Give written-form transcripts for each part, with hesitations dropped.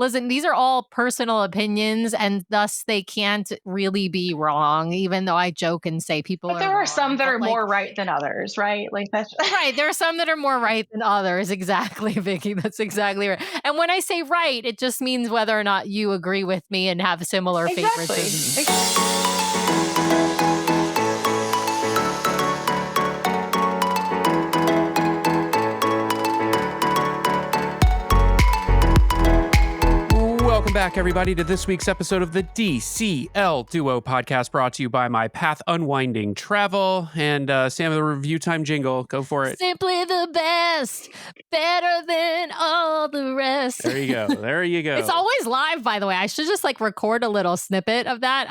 Listen, these are all personal opinions, and thus they can't really be wrong, even though I joke and say people But are there are some wrong. that But are more right than others, right? Like that's right, there are some that are more right than others. Exactly, Vicky. That's exactly right. And when I say right, it just means whether or not you agree with me and have similar favoritisms. Welcome back, everybody, to this week's episode of the DCL Duo podcast, brought to you by My Path Unwinding Travel. And Sam, the review time jingle, go for it. Simply the best, better than all the rest. There you go. There you go. It's always live, by the way. I should just record a little snippet of that.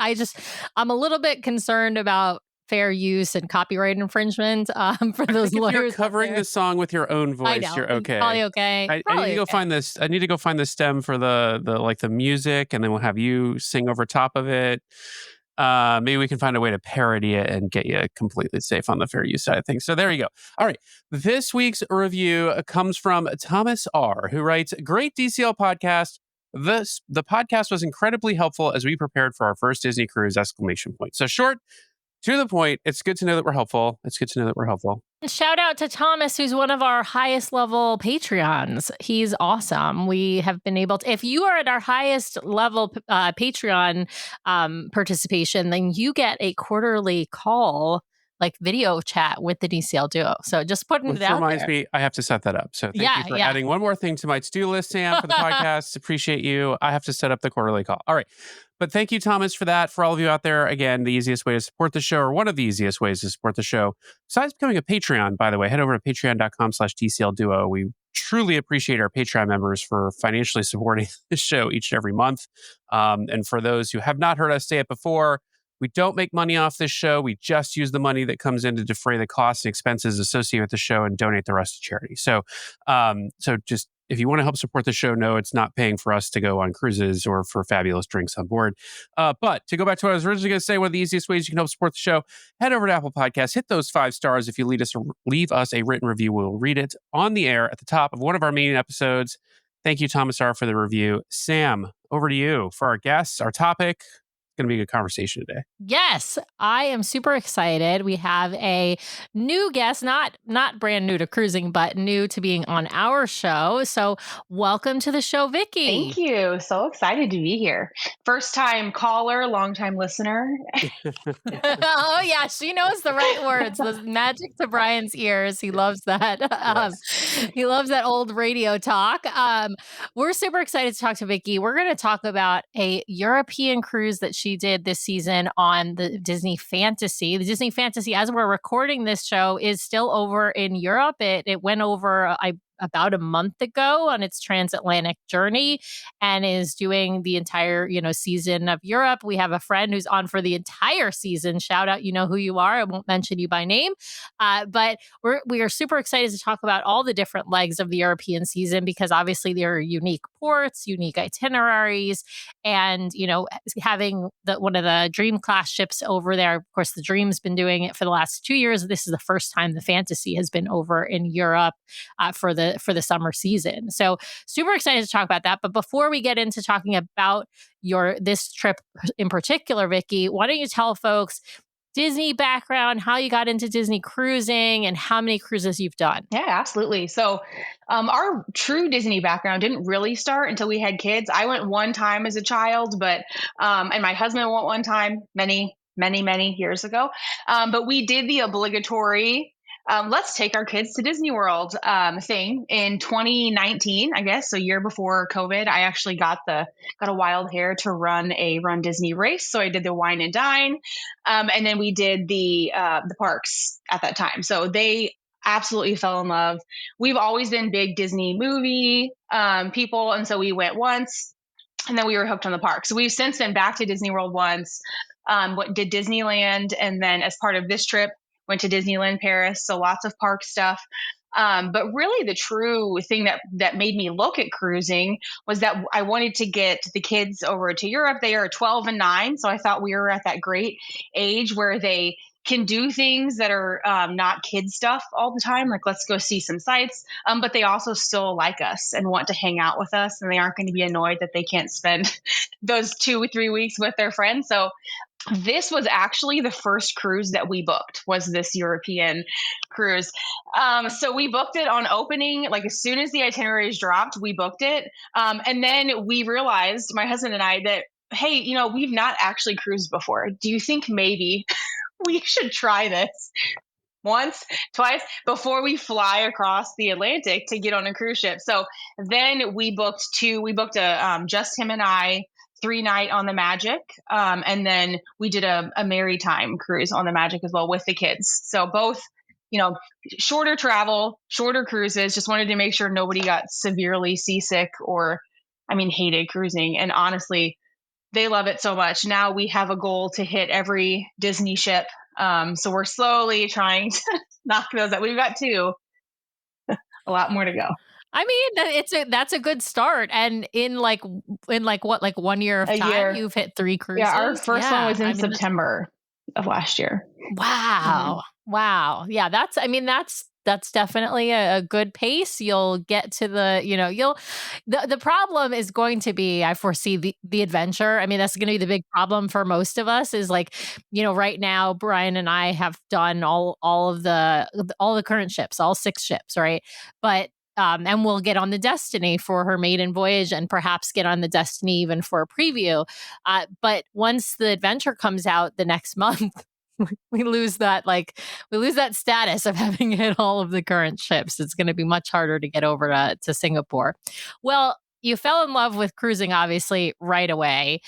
I'm a little bit concerned about fair use and copyright infringement for those lawyers. If you're covering the song with your own voice, you're okay. Probably okay. I need to go find this. I need to go find the stem for the music, and then we'll have you sing over top of it. Maybe we can find a way to parody it and get you completely safe on the fair use side of things. So there you go. All right. This week's review comes from Thomas R., who writes, "Great DCL podcast. The podcast was incredibly helpful as we prepared for our first Disney cruise! ! So short, to the point, it's good to know that we're helpful. Shout out to Thomas, who's one of our highest level Patreons. He's awesome. We have been able to, if you are at our highest level Patreon participation, then you get a quarterly call, video chat with the DCL Duo. So just putting it out there. Which reminds me, I have to set that up. So thank you for adding one more thing to my to-do list, Sam, for the podcast. Appreciate you. I have to set up the quarterly call. All right. But thank you, Thomas, for that. For all of you out there, again, the easiest way to support the show, or one of the easiest ways to support the show, besides becoming a Patreon, by the way, head over to patreon.com/DCLDuo. We truly appreciate our Patreon members for financially supporting this show each and every month. And for those who have not heard us say it before, we don't make money off this show. We just use the money that comes in to defray the costs and expenses associated with the show and donate the rest to charity. So just, if you want to help support the show, no, it's not paying for us to go on cruises or for fabulous drinks on board. But to go back to what I was originally going to say, one of the easiest ways you can help support the show, head over to Apple Podcasts, hit those 5 stars. If you leave us a written review, we'll read it on the air at the top of one of our main episodes. Thank you, Thomas R., for the review. Sam, over to you for our guests, our topic. Going to be a good conversation today. Yes, I am super excited. We have a new guest, not brand new to cruising, but new to being on our show. So welcome to the show, Vicky. Thank you. So excited to be here. First time caller, long time listener. Oh yeah, she knows the right words. The magic to Brian's ears. He loves that. He loves that old radio talk. We're super excited to talk to Vicky. We're going to talk about a European cruise that she did this season on the Disney Fantasy. The Disney Fantasy, as we're recording this show, is still over in Europe. It went over, about a month ago on its transatlantic journey and is doing the entire, season of Europe. We have a friend who's on for the entire season. Shout out, you know who you are. I won't mention you by name. But we are super excited to talk about all the different legs of the European season because obviously there are unique ports, unique itineraries, and, having one of the Dream class ships over there. Of course, the Dream's been doing it for the last 2 years. This is the first time the Fantasy has been over in Europe for the summer season. So super excited to talk about that. But before we get into talking about this trip in particular, Vicky, why don't you tell folks Disney background, how you got into Disney cruising, and how many cruises you've done? Yeah, absolutely. So our true Disney background didn't really start until we had kids. I went one time as a child, but and my husband went one time many years ago. But we did the obligatory let's take our kids to Disney World thing in 2019, I guess, a year before COVID. I actually got a wild hair to run a Run Disney race. So I did the wine and dine. And then we did the parks at that time. So they absolutely fell in love. We've always been big Disney movie people. And so we went once and then we were hooked on the park. So we've since been back to Disney World once, did Disneyland. And then as part of this trip, went to Disneyland Paris, so lots of park stuff. But really the true thing that made me look at cruising was that I wanted to get the kids over to Europe. They are 12 and 9, so I thought we were at that great age where they can do things that are not kid stuff all the time. Like, let's go see some sights. But they also still like us and want to hang out with us. And they aren't going to be annoyed that they can't spend those 2 or 3 weeks with their friends. So this was actually the first cruise that we booked, was this European cruise. So we booked it on opening, like as soon as the itineraries dropped, we booked it. And then we realized, my husband and I, that, hey, we've not actually cruised before. Do you think maybe we should try this once, twice before we fly across the Atlantic to get on a cruise ship? So then we booked a just him and I 3-night on the Magic. And then we did a maritime cruise on the Magic as well with the kids. So both, shorter travel, shorter cruises, just wanted to make sure nobody got severely seasick or, hated cruising. And honestly, they love it so much. Now we have a goal to hit every Disney ship. So we're slowly trying to knock those out. We've got 2, a lot more to go. That's a good start. And in like what, like 1 year of time, you've hit 3 cruises. Yeah, our first one was in September of last year. Wow. Mm-hmm. Wow. Yeah, that's definitely a good pace. You'll get to the problem is going to be, I foresee the adventure. That's going to be the big problem for most of us is like, right now, Brian and I have done all of the current ships, all 6 ships, right? But and we'll get on the Destiny for her maiden voyage and perhaps get on the Destiny even for a preview. But once the adventure comes out the next month, we lose that status of having hit all of the current ships. It's going to be much harder to get over to Singapore. Well, you fell in love with cruising, obviously, right away.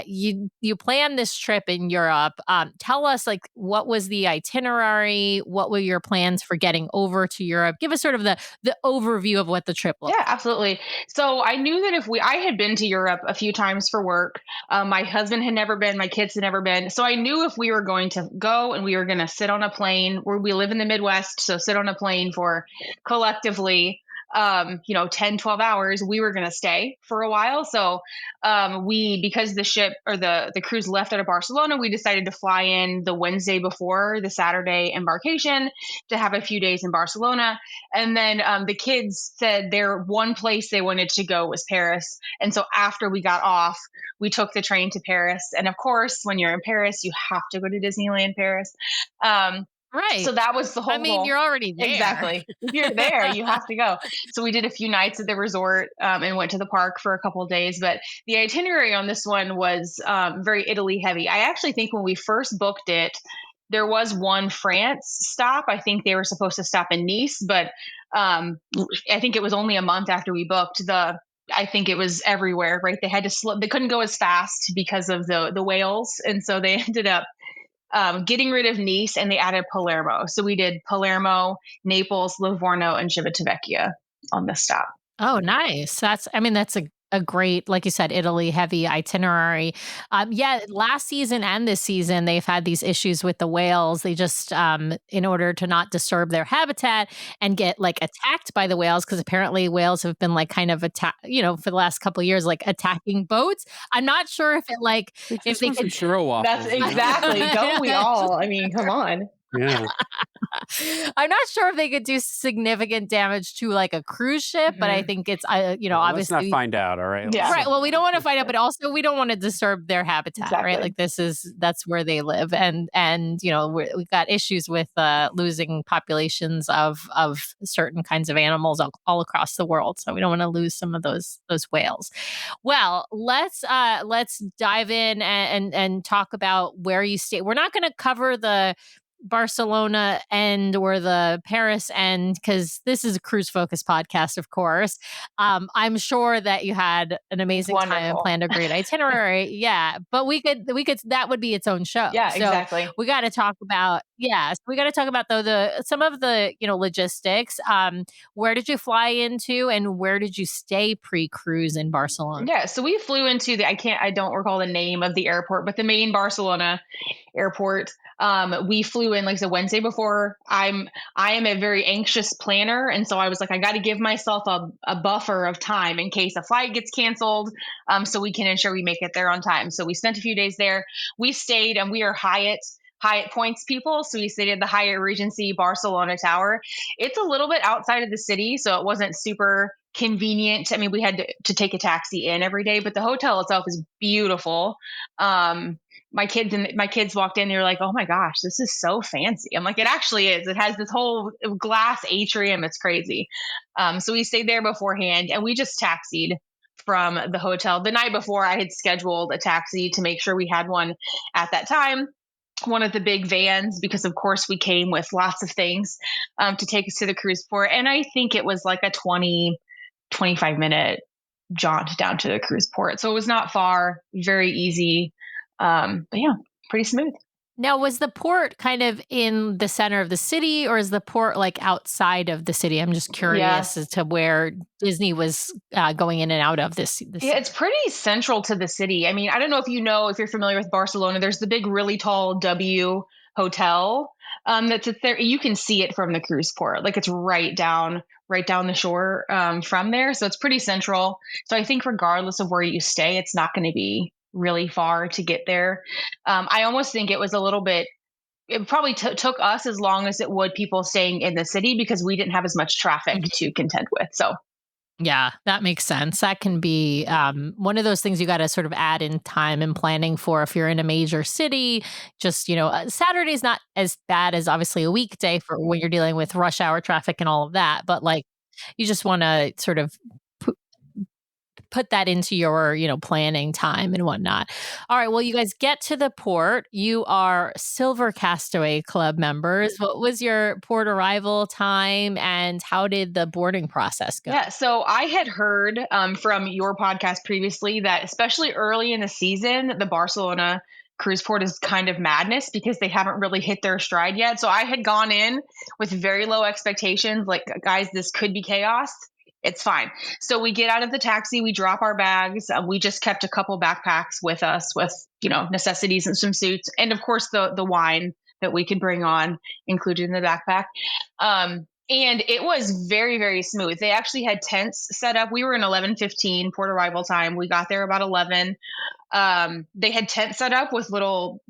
You planned this trip in Europe. Tell us, what was the itinerary? What were your plans for getting over to Europe? Give us sort of the overview of what the trip looked like. Yeah, absolutely. So I knew that I had been to Europe a few times for work. My husband had never been, my kids had never been. So I knew if we were going to go and we were going to sit on a plane, where we live in the Midwest, so sit on a plane for collectively 10, 12 hours, we were going to stay for a while. So because the ship or the cruise left out of Barcelona, we decided to fly in the Wednesday before the Saturday embarkation to have a few days in Barcelona. And then the kids said their one place they wanted to go was Paris. And so after we got off, we took the train to Paris. And of course, when you're in Paris, you have to go to Disneyland Paris. Right. So that was the whole goal. You're already there. Exactly. If you're there, you have to go. So we did a few nights at the resort and went to the park for a couple of days. But the itinerary on this one was very Italy heavy. I actually think when we first booked it, there was one France stop. I think they were supposed to stop in Nice, but I think it was only a month after we booked. I think it was everywhere, right? They had to they couldn't go as fast because of the whales. And so they ended up getting rid of Nice, and they added Palermo. So we did Palermo, Naples, Livorno, and Civitavecchia on this stop. Oh, nice. That's a great, like you said, Italy heavy itinerary. Last season and this season, they've had these issues with the whales. They just, in order to not disturb their habitat and get attacked by the whales, because apparently whales have been kind of for the last couple of years, attacking boats. I'm not sure if if they could churro waffles. That's exactly. Don't we all? Come on. Yeah. I'm not sure if they could do significant damage to a cruise ship, but I think it's obviously let's not find out. All right. Yeah. Right. Well, we don't want to find out, but also we don't want to disturb their habitat, exactly. Right? That's where they live, and we've got issues with losing populations of certain kinds of animals all across the world, so we don't want to lose some of those whales. Well, let's dive in and talk about where you stay. We're not going to cover the Barcelona end or the Paris end, because this is a cruise focused podcast, of course. I'm sure that you had an amazing time and planned a great itinerary. Yeah, but we could that would be its own show. Yeah, so exactly. We got to talk about though some of the logistics. Where did you fly into, and where did you stay pre-cruise in Barcelona? Yeah, so we flew into I don't recall the name of the airport, but the main Barcelona airport. We flew in the Wednesday before. I am a very anxious planner, and so I was I got to give myself a buffer of time in case a flight gets canceled, so we can ensure we make it there on time. So we spent a few days there. We stayed, and we are Hyatt Hyatt Points people. So we stayed at the Hyatt Regency Barcelona Tower. It's a little bit outside of the city, so it wasn't super convenient. I mean, we had to take a taxi in every day, but the hotel itself is beautiful. My kids walked in, they were like, "Oh my gosh, this is so fancy." I'm like, "It actually is. It has this whole glass atrium. It's crazy." So we stayed there beforehand, and we just taxied from the hotel. The night before, I had scheduled a taxi to make sure we had one at that time, one of the big vans, because of course we came with lots of things to take us to the cruise port. And I think it was like a 25-minute jaunt down to the cruise port. So it was not far, very easy. But yeah, pretty smooth. Now, was the port kind of in the center of the city, or is the port like outside of the city? I'm just curious as to where Disney was going in and out of this. Yeah, it's pretty central to the city. I mean, I don't know if you're familiar with Barcelona. There's the big, really tall W hotel that's there. You can see it from the cruise port. Like it's right down the shore from there. So it's pretty central. So I think regardless of where you stay, it's not going to be really far to get there. I almost think it was a little bit, it probably took us as long as it would people staying in the city because we didn't have as much traffic to contend with. So yeah, that makes sense. That can be one of those things you got to sort of add in time and planning for if you're in a major city. Just, Saturday's not as bad as obviously a weekday for when you're dealing with rush hour traffic and all of that. But like, you just want to sort of put that into your, planning time and whatnot. All right. Well, you guys get to the port. You are Silver Castaway Club members. What was your port arrival time and how did the boarding process go? Yeah. So I had heard from your podcast previously that especially early in the season, the Barcelona cruise port is kind of madness because they haven't really hit their stride yet. So I had gone in with very low expectations, like, guys, this could be chaos. It's fine. So we get out of the taxi, we drop our bags. We just kept a couple backpacks with us with, necessities and some suits. And of course, the wine that we could bring on included in the backpack. And it was very, very smooth. They actually had tents set up. We were in 11:15 port arrival time. We got there about 11. They had tents set up with little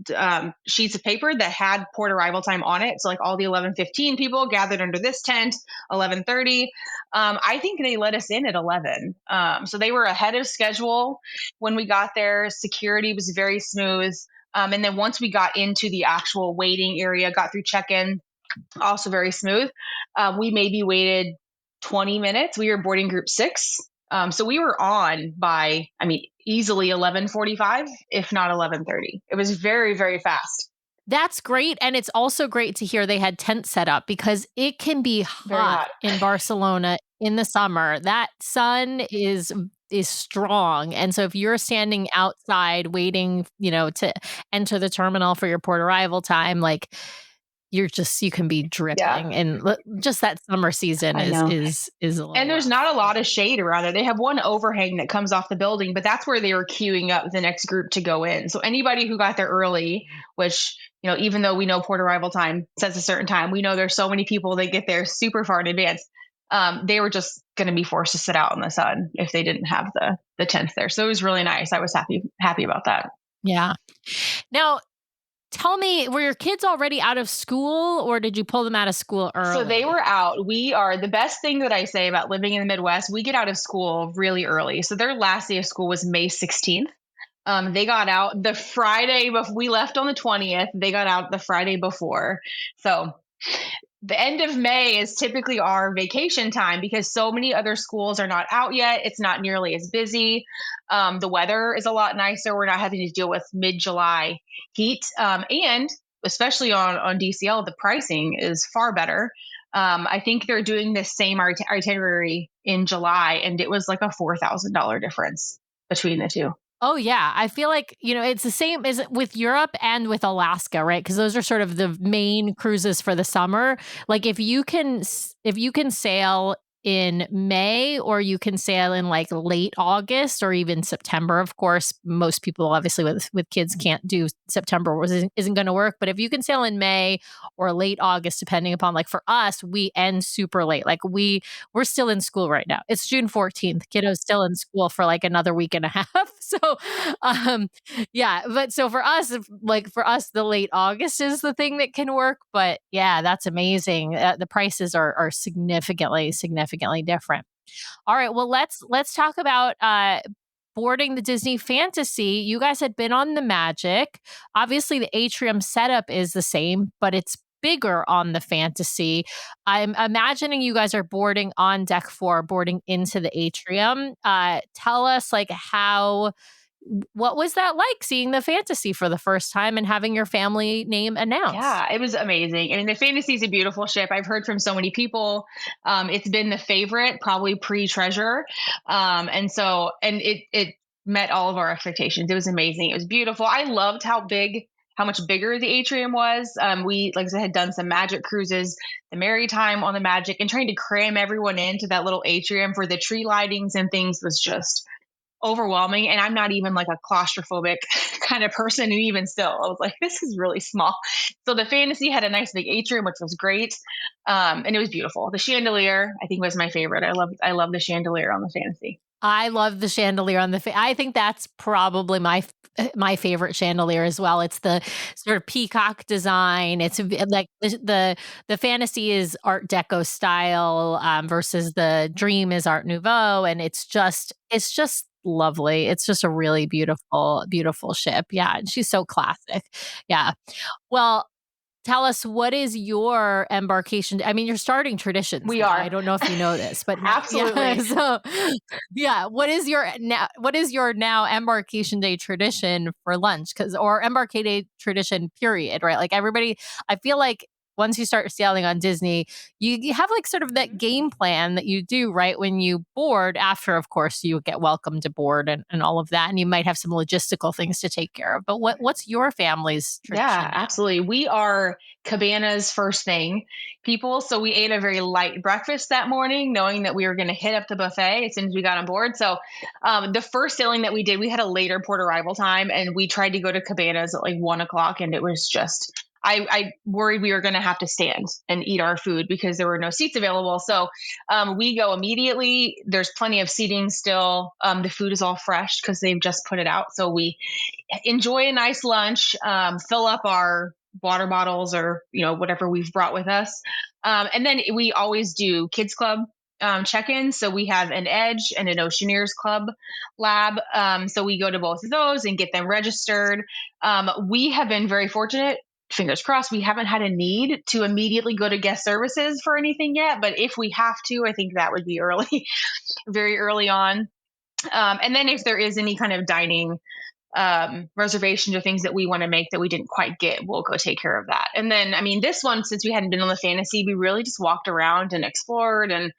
sheets of paper that had port arrival time on it. So like all the 11:15 people gathered under this tent, 11:30. I think they let us in at 11. So they were ahead of schedule when we got there. Security was very smooth. And then once we got into the actual waiting area, got through check-in, also very smooth. We maybe waited 20 minutes. We were boarding group 6. So we were on by, easily 11:45, if not 11:30. It was very, very fast. That's great. And it's also great to hear they had tents set up because it can be hot in Barcelona in the summer. That sun is strong. And so if you're standing outside waiting, to enter the terminal for your port arrival time, like you can be dripping, and just that summer season is a little and there's not a lot of shade around it. They have one overhang that comes off the building, but that's where they were queuing up the next group to go in. So anybody who got there early, which, even though we know port arrival time says a certain time, we know there's so many people that get there super far in advance. They were just going to be forced to sit out in the sun if they didn't have the tents there. So it was really nice. I was happy about that. Yeah. Now, tell me, were your kids already out of school or did you pull them out of school early? So they were out. We are the best thing that I say about living in the Midwest. We get out of school really early. So their last day of school was May 16th. They got out the Friday before we left on the 20th. They got out the Friday before. So the end of May is typically our vacation time because so many other schools are not out yet. It's not nearly as busy. The weather is a lot nicer. We're not having to deal with mid-July heat. And especially on DCL, the pricing is far better. I think they're doing the same itinerary in July, and it was like a $4,000 difference between the two. Oh, yeah. I feel like, it's the same as with Europe and with Alaska, right? Because those are sort of the main cruises for the summer. Like if you can sail in May or you can sail in like late August or even September. Of course, most people obviously with kids can't do September, isn't going to work. But if you can sail in May or late August, depending upon, like for us, we end super late. Like we're still in school right now. It's June 14th. Kiddo's still in school for like another week and a half. So, yeah, but so for us, the late August is the thing that can work. But yeah, that's amazing. The prices are significantly different. All right, well let's talk about boarding the Disney Fantasy. You guys had been on the Magic. Obviously, the atrium setup is the same, but it's bigger on the Fantasy. I'm imagining you guys are boarding on deck 4, boarding into the atrium. Tell us what was that like seeing the Fantasy for the first time and having your family name announced? Yeah, it was amazing. I mean, the Fantasy is a beautiful ship. I've heard from so many people. It's been the favorite, probably pre-Treasure, and it met all of our expectations. It was amazing. It was beautiful. I loved how much bigger the atrium was. We, like I said, had done some Magic cruises, the Maritime on the Magic, and trying to cram everyone into that little atrium for the tree lightings and things was just overwhelming. And I'm not even like a claustrophobic kind of person. And even still, I was like, this is really small. So the Fantasy had a nice big atrium, which was great. And it was beautiful. The chandelier, I think, was my favorite. I love the chandelier on the Fantasy. I love the chandelier on I think that's probably my favorite chandelier as well. It's the sort of peacock design. It's like the Fantasy is Art Deco style versus the Dream is Art Nouveau, and it's just lovely. It's just a really beautiful ship. Yeah, and she's so classic. Yeah. Well, tell us, what is your embarkation? I mean, you're starting traditions. We now. are. I don't know if you know this, but absolutely. Yeah, so, yeah, what is your now embarkation day tradition for lunch? Or embarkation day tradition, period, right? Like everybody, I feel like once you start sailing on Disney, you have like sort of that game plan that you do right when you board. After, of course, you get welcomed aboard and all of that, and you might have some logistical things to take care of. But what's your family's tradition? Yeah, absolutely. We are Cabanas first thing people. So we ate a very light breakfast that morning, knowing that we were going to hit up the buffet as soon as we got on board. So the first sailing that we did, we had a later port arrival time, and we tried to go to Cabanas at like 1 o'clock, and it was just I worried we were going to have to stand and eat our food because there were no seats available. So we go immediately. There's plenty of seating still. The food is all fresh because they've just put it out. So we enjoy a nice lunch, fill up our water bottles or whatever we've brought with us, and then we always do kids club check-ins. So we have an Edge and an Oceaneers Club lab. So we go to both of those and get them registered. We have been very fortunate. Fingers crossed, we haven't had a need to immediately go to guest services for anything yet. But if we have to, I think that would be early, very early on. And then if there is any kind of dining reservations or things that we want to make that we didn't quite get, we'll go take care of that. And then, I mean, this one, since we hadn't been on the Fantasy, we really just walked around and explored and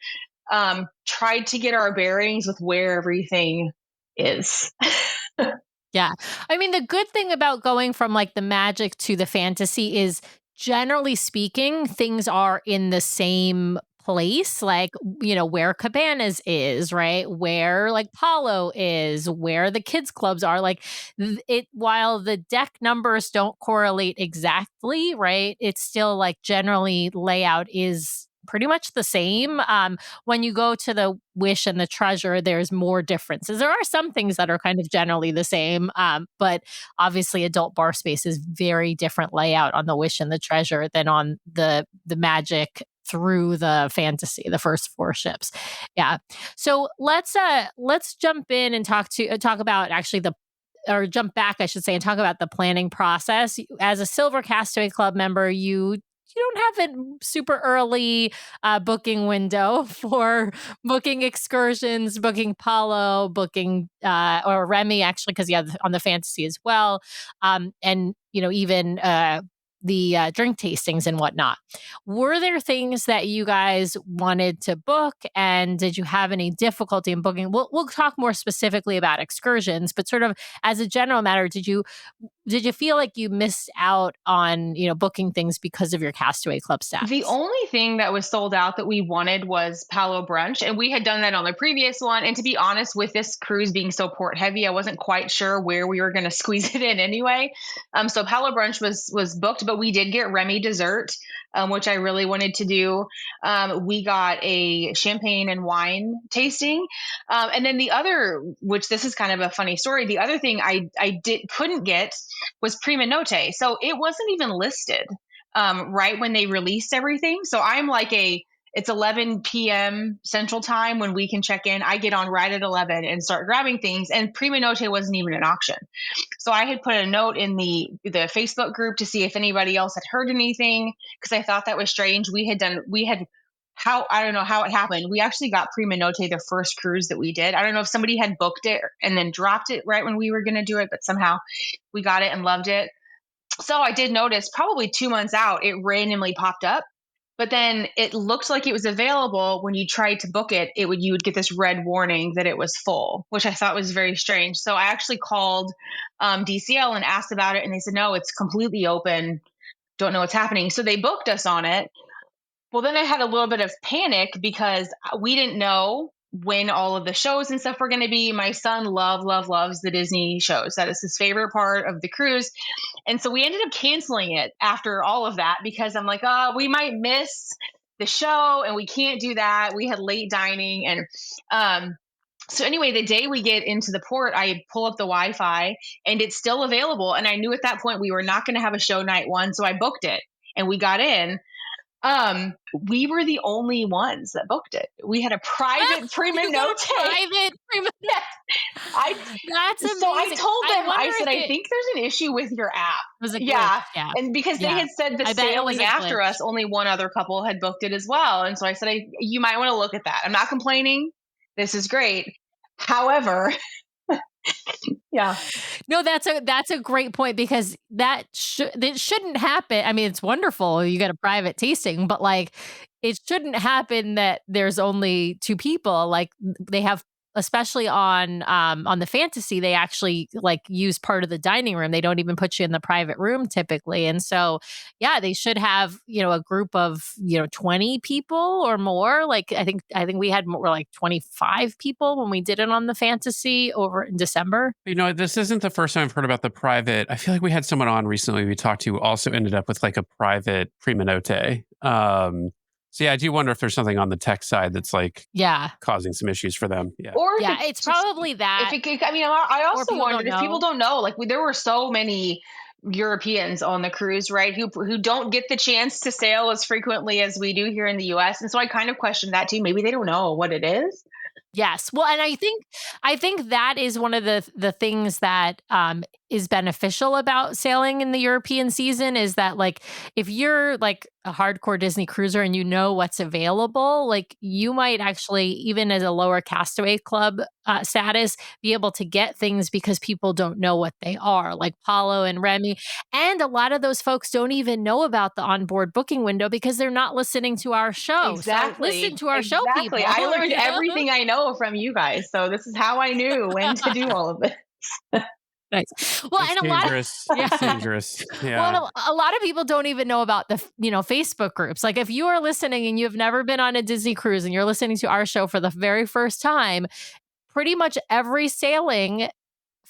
tried to get our bearings with where everything is. Yeah. I mean, the good thing about going from like the Magic to the Fantasy is, generally speaking, things are in the same place, like, where Cabanas is, right? Where like Palo is, where the kids clubs are. Like while the deck numbers don't correlate exactly, right? It's still like generally layout is pretty much the same. When you go to the Wish and the Treasure, there's more differences. There are some things that are kind of generally the same, but obviously adult bar space is very different layout on the Wish and the Treasure than on the Magic through the Fantasy, the first 4 ships. Yeah. So let's jump in and talk about actually jump back, I should say, and talk about the planning process. As a Silver Castaway Club member, you don't have a super early booking window for booking excursions, booking Palo, booking or Remy, actually, because on the Fantasy as well, and even the drink tastings and whatnot. Were there things that you guys wanted to book, and did you have any difficulty in booking? We'll talk more specifically about excursions, but sort of as a general matter, did you feel like you missed out on booking things because of your Castaway Club status? The only thing that was sold out that we wanted was Palo brunch, and we had done that on the previous one. And to be honest, with this cruise being so port heavy, I wasn't quite sure where we were going to squeeze it in anyway. So Palo brunch was booked, but we did get Remy Dessert, which I really wanted to do. We got a champagne and wine tasting. And then the other, which this is kind of a funny story, the other thing I couldn't get was prima notte. So it wasn't even listed right when they released everything. So I'm like it's 11 p.m. Central Time when we can check in. I get on right at 11 and start grabbing things, and prima notte wasn't even an option. So I had put a note in the Facebook group to see if anybody else had heard anything, because I thought that was strange. I don't know how it happened. We actually got prima notte the first cruise that we did. I don't know if somebody had booked it and then dropped it right when we were going to do it, but somehow we got it and loved it. So I did notice probably 2 months out, it randomly popped up. But then it looked like it was available. When you tried to book it, you would get this red warning that it was full, which I thought was very strange. So I actually called DCL and asked about it, and they said, no, it's completely open. Don't know what's happening. So they booked us on it. Well, then I had a little bit of panic because we didn't know when all of the shows and stuff were going to be. My son loves the Disney shows. That is his favorite part of the cruise. And so we ended up canceling it after all of that, because I'm like, oh, we might miss the show and we can't do that. We had late dining. And so anyway, the day we get into the port, I pull up the Wi-Fi and it's still available. And I knew at that point we were not going to have a show night one. So I booked it and we got in. We were the only ones that booked it. We had a private prima notte. Private prima notte. That's amazing. So I told them, I said, I think there's an issue with your app. Was a glitch. Yeah. And because they had said the sailing after us, only one other couple had booked it as well. And so I said, you might want to look at that. I'm not complaining. This is great. However, yeah. No, that's a great point, because that shouldn't happen. I mean, it's wonderful you get a private tasting, but like it shouldn't happen that there's only 2 people. Like they have, especially on the Fantasy, they actually like use part of the dining room. They don't even put you in the private room typically. And so, yeah, they should have, a group of, 20 people or more. Like I think we had more like 25 people when we did it on the Fantasy over in December. This isn't the first time I've heard about the private. I feel like we had someone on recently we talked to who also ended up with like a private prima notte. So yeah, I do wonder if there's something on the tech side that's like causing some issues for them. Yeah. Or it's probably that. I also wondered if people don't know, like there were so many Europeans on the cruise, right? Who don't get the chance to sail as frequently as we do here in the US. And so I kind of questioned that too. Maybe they don't know what it is. Yes. Well, and I think that is one of the things that is beneficial about sailing in the European season, is that like if you're like a hardcore Disney cruiser and you know what's available, like you might actually, even as a lower Castaway Club status, be able to get things because people don't know what they are, like Palo and Remy. And a lot of those folks don't even know about the onboard booking window because they're not listening to our show. Exactly. So listen to our show, people. I learned everything I know from you guys. So this is how I knew when to do all of this. Nice. Well, it's and dangerous. It's dangerous. Yeah. Well, a lot of people don't even know about the Facebook groups. Like if you are listening and you've never been on a Disney cruise and you're listening to our show for the very first time, pretty much every sailing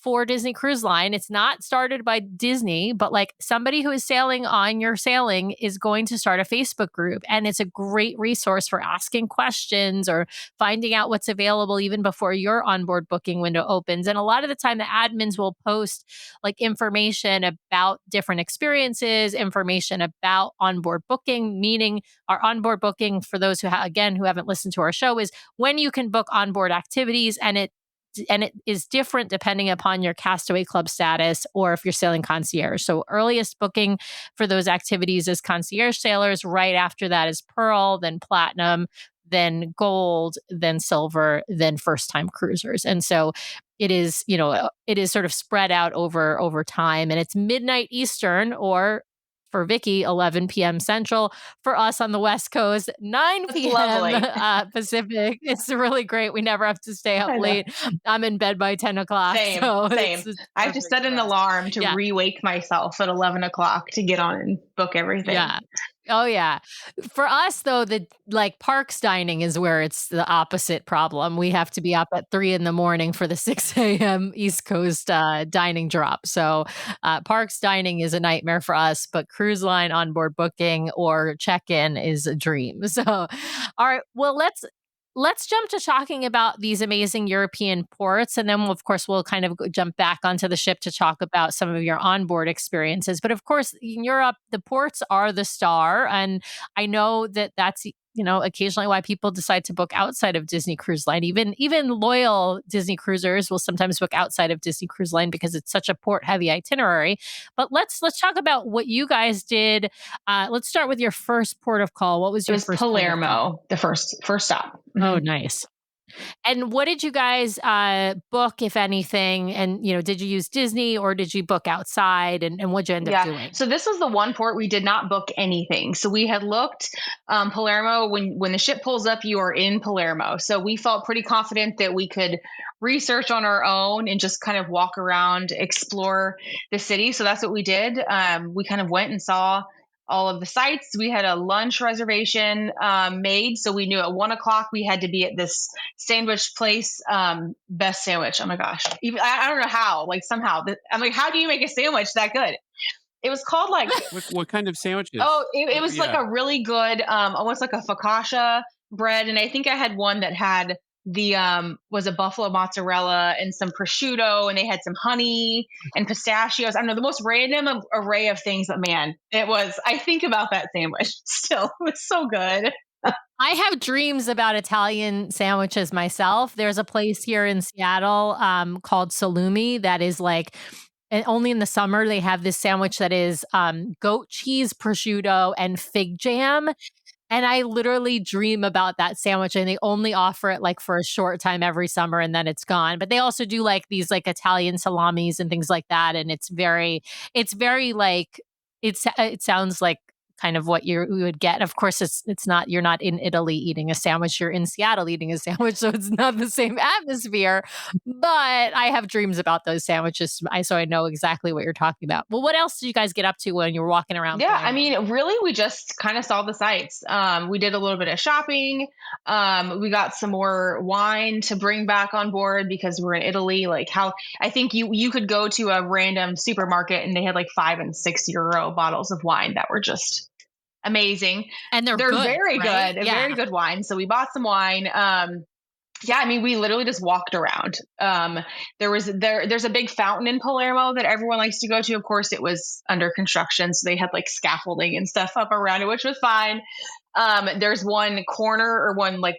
for Disney Cruise Line, it's not started by Disney, but like somebody who is sailing on your sailing is going to start a Facebook group. And it's a great resource for asking questions or finding out what's available even before your onboard booking window opens. And a lot of the time the admins will post like information about different experiences, information about onboard booking, meaning our onboard booking, for those who who haven't listened to our show, is when you can book onboard activities, and it is different depending upon your Castaway Club status or if you're sailing concierge. So earliest booking for those activities is concierge sailors. Right after that is Pearl, then Platinum, then Gold, then Silver, then first time cruisers. And so it is, it is sort of spread out over time, and it's midnight Eastern, or for Vicky, 11 p.m. Central. For us on the West Coast, 9 p.m. Pacific. It's really great. We never have to stay up late. I'm in bed by 10 o'clock. Same. It's I have to set an alarm to re-wake myself at 11 o'clock to get on and book everything. Yeah. Oh yeah. For us though, the like parks dining is where it's the opposite problem. We have to be up at 3 in the morning for the 6 a.m. East Coast dining drop. So parks dining is a nightmare for us, but cruise line onboard booking or check-in is a dream. So all right, well let's jump to talking about these amazing European ports. And then, of course, we'll kind of jump back onto the ship to talk about some of your onboard experiences. But of course, in Europe, the ports are the star. And I know that that's, occasionally why people decide to book outside of Disney Cruise Line. Even loyal Disney cruisers will sometimes book outside of Disney Cruise Line because it's such a port heavy itinerary. But let's talk about what you guys did. Let's start with your first port of call. What was It your was first port of call? Palermo, the first stop. Oh, nice. And what did you guys book, if anything? And did you use Disney or did you book outside? And what'd you end up doing? So this was the one port we did not book anything. So we had looked Palermo. When the ship pulls up, you are in Palermo. So we felt pretty confident that we could research on our own and just kind of walk around, explore the city. So that's what we did. We kind of went and saw all of the sites. We had a lunch reservation made. So we knew at 1:00 we had to be at this sandwich place. Best sandwich. Oh my gosh. Even, I don't know how, like somehow I'm like, how do you make a sandwich that good? It was called like, what kind of sandwiches? Oh, it was like a really good, almost like a focaccia bread. And I think I had one that had was a buffalo mozzarella and some prosciutto, and they had some honey and pistachios. I don't know, the most random array of things, but man, I think about that sandwich still. It was so good. I have dreams about Italian sandwiches myself. There's a place here in Seattle called Salumi that is like, and only in the summer they have this sandwich that is goat cheese, prosciutto, and fig jam. And I literally dream about that sandwich, and they only offer it like for a short time every summer and then it's gone. But they also do like these like Italian salamis and things like that. And it's very like, it sounds like kind of what you would get. Of course, it's not, you're not in Italy eating a sandwich, you're in Seattle eating a sandwich. So it's not the same atmosphere, but I have dreams about those sandwiches. So I know exactly what you're talking about. Well, what else did you guys get up to when you were walking around? Yeah, I mean, really, we just kind of saw the sights. We did a little bit of shopping. We got some more wine to bring back on board because we're in Italy. Like I think you could go to a random supermarket and they had like €5 and €6 bottles of wine that were just amazing. And they're good, very right? good. Very good wine. So we bought some wine. Yeah, I mean, we literally just walked around. There's a big fountain in Palermo that everyone likes to go to. Of course, it was under construction, so they had like scaffolding and stuff up around it, which was fine. There's one corner or one like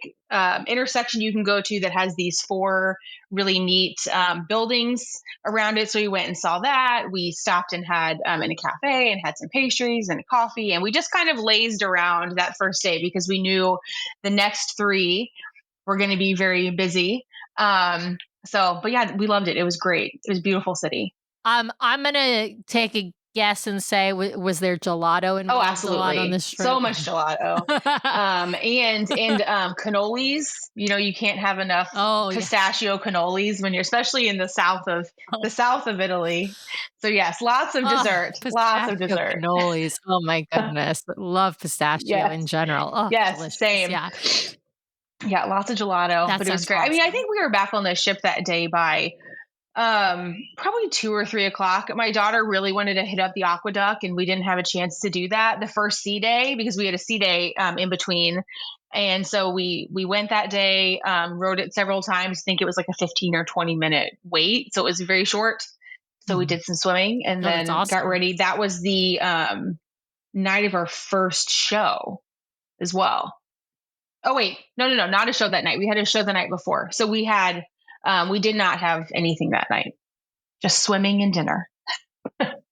intersection you can go to that has these 4 really neat buildings around it. So we went and saw that. We stopped and had in a cafe and had some pastries and coffee, and we just kind of lazed around that first day because we knew the next 3 were going to be very busy. But yeah, we loved it. It was great. It was a beautiful city. I'm going to take a guess and say, was there gelato involved? Oh, absolutely. On this trip? So much gelato. And cannolis. You can't have enough pistachio cannolis when you're, especially in the south of Italy. So yes, lots of dessert. Lots of dessert. Cannolis. Oh my goodness. Love pistachio in general. Oh, yes, delicious. same. Yeah. Yeah, lots of gelato, but it was great. Awesome. I mean, I think we were back on the ship that day by probably 2 or 3 o'clock. My daughter really wanted to hit up the aqueduct, and we didn't have a chance to do that the first sea day because we had a sea day in between. And so we went that day, rode it several times. I think it was like a 15 or 20 minute wait. So it was very short. So we did some swimming and then got ready. That was the night of our first show as well. Oh, wait. No, not a show that night. We had a show the night before. So we did not have anything that night. Just swimming and dinner.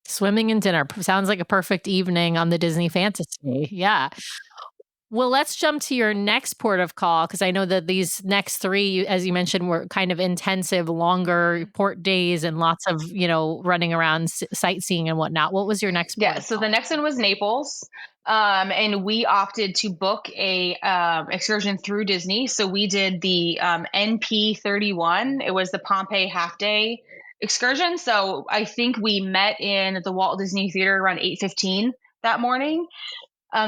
Swimming and dinner. Sounds like a perfect evening on the Disney Fantasy. Yeah. Well, let's jump to your next port of call, because I know that these next 3, as you mentioned, were kind of intensive, longer port days and lots of, running around sightseeing and whatnot. What was your next port? Yeah, so the next one was Naples. And we opted to book a excursion through Disney. So we did the NP31. It was the Pompeii half-day excursion. So I think we met in the Walt Disney Theater around 8:15 that morning.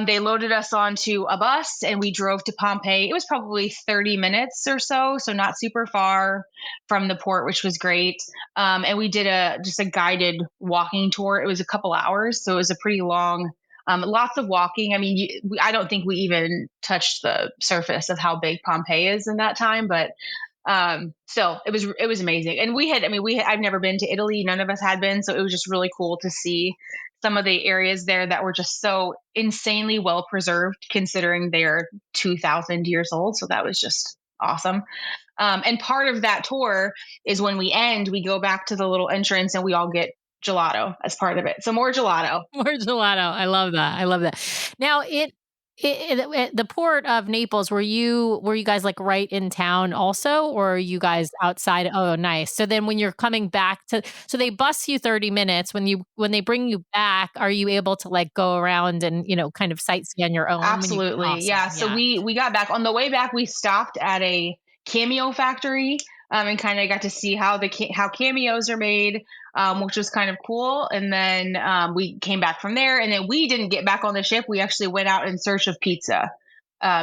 They loaded us onto a bus and we drove to Pompeii. It was probably 30 minutes or so, so not super far from the port, which was great. And we did just a guided walking tour. It was a couple hours, so it was a pretty long. Lots of walking. I mean, I don't think we even touched the surface of how big Pompeii is in that time, but so it was amazing. And I've never been to Italy. None of us had been. So it was just really cool to see some of the areas there that were just so insanely well preserved considering they're 2000 years old. So that was just awesome. And part of that tour is when we end, we go back to the little entrance and we all get gelato as part of it. So more gelato. More gelato. I love that. I love that. Now the port of Naples, were you guys like right in town also, or are you guys outside? Oh, nice. So then when you're coming back so they bus you 30 minutes when they bring you back, are you able to like go around and, kind of sightsee on your own? Absolutely. Awesome. Yeah. So we got back on the way back. We stopped at a cameo factory and kind of got to see how cameos are made, which was kind of cool. And then we came back from there, and then we didn't get back on the ship. We actually went out in search of pizza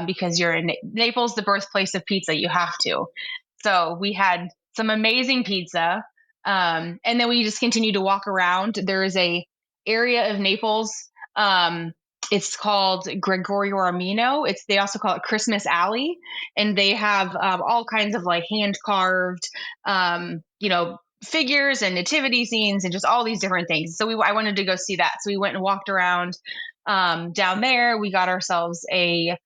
because you're in Naples, the birthplace of pizza. You have to. So we had some amazing pizza, and then we just continued to walk around. There is a area of Naples. It's called Gregorio Armino. They also call it Christmas Alley, and they have all kinds of like hand carved, figures and nativity scenes and just all these different things. So I wanted to go see that. So we went and walked around down there. We got ourselves a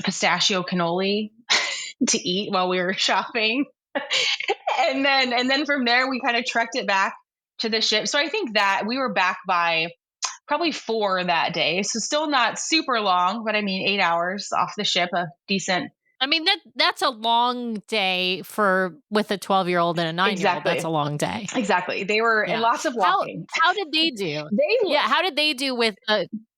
pistachio cannoli to eat while we were shopping, and then from there we kind of trekked it back to the ship. So I think that we were back by probably 4 that day. So still not super long, but 8 hours off the ship, a decent. That's a long day with a 12-year-old and a 9-year-old. Exactly. That's a long day. Exactly. They were and lots of walking. How did they do? How did they do with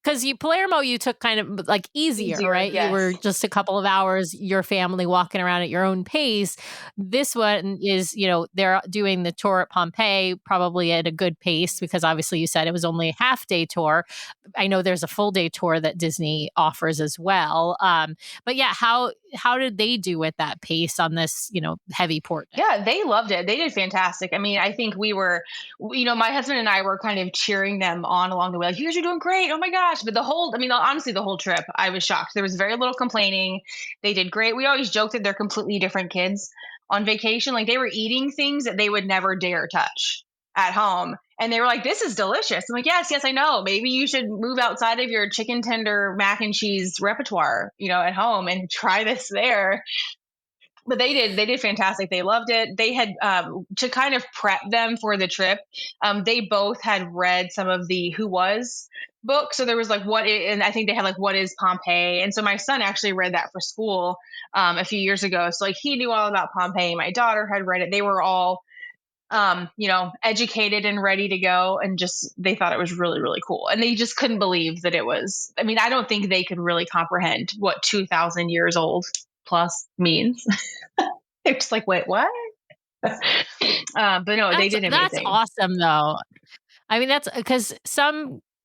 because Palermo you took kind of like easier, right? Yes. You were just a couple of hours, your family walking around at your own pace. This one is, they're doing the tour at Pompeii probably at a good pace because obviously you said it was only a half-day tour. I know there's a full-day tour that Disney offers as well. But yeah, how did they do with that pace on this, heavy port day? Yeah, they loved it. They did fantastic. I think we were, my husband and I were kind of cheering them on along the way. Like, you guys are doing great. Oh my gosh. But honestly, the whole trip, I was shocked. There was very little complaining. They did great. We always joke that they're completely different kids on vacation. Like they were eating things that they would never dare touch at home. And they were like, this is delicious. I'm like, yes, I know. Maybe you should move outside of your chicken tender mac and cheese repertoire, at home and try this there. But they did fantastic. They loved it. They had to kind of prep them for the trip. They both had read some of the Who Was book. So there was like and I think they had like What is Pompeii? And so my son actually read that for school a few years ago. So like he knew all about Pompeii. My daughter had read it. They were all educated and ready to go, and just they thought it was really, really cool. And they just couldn't believe that it was. I don't think they could really comprehend what 2000 years old plus means. They're just like, wait, what? But no, they did amazing. That's awesome, though. That's because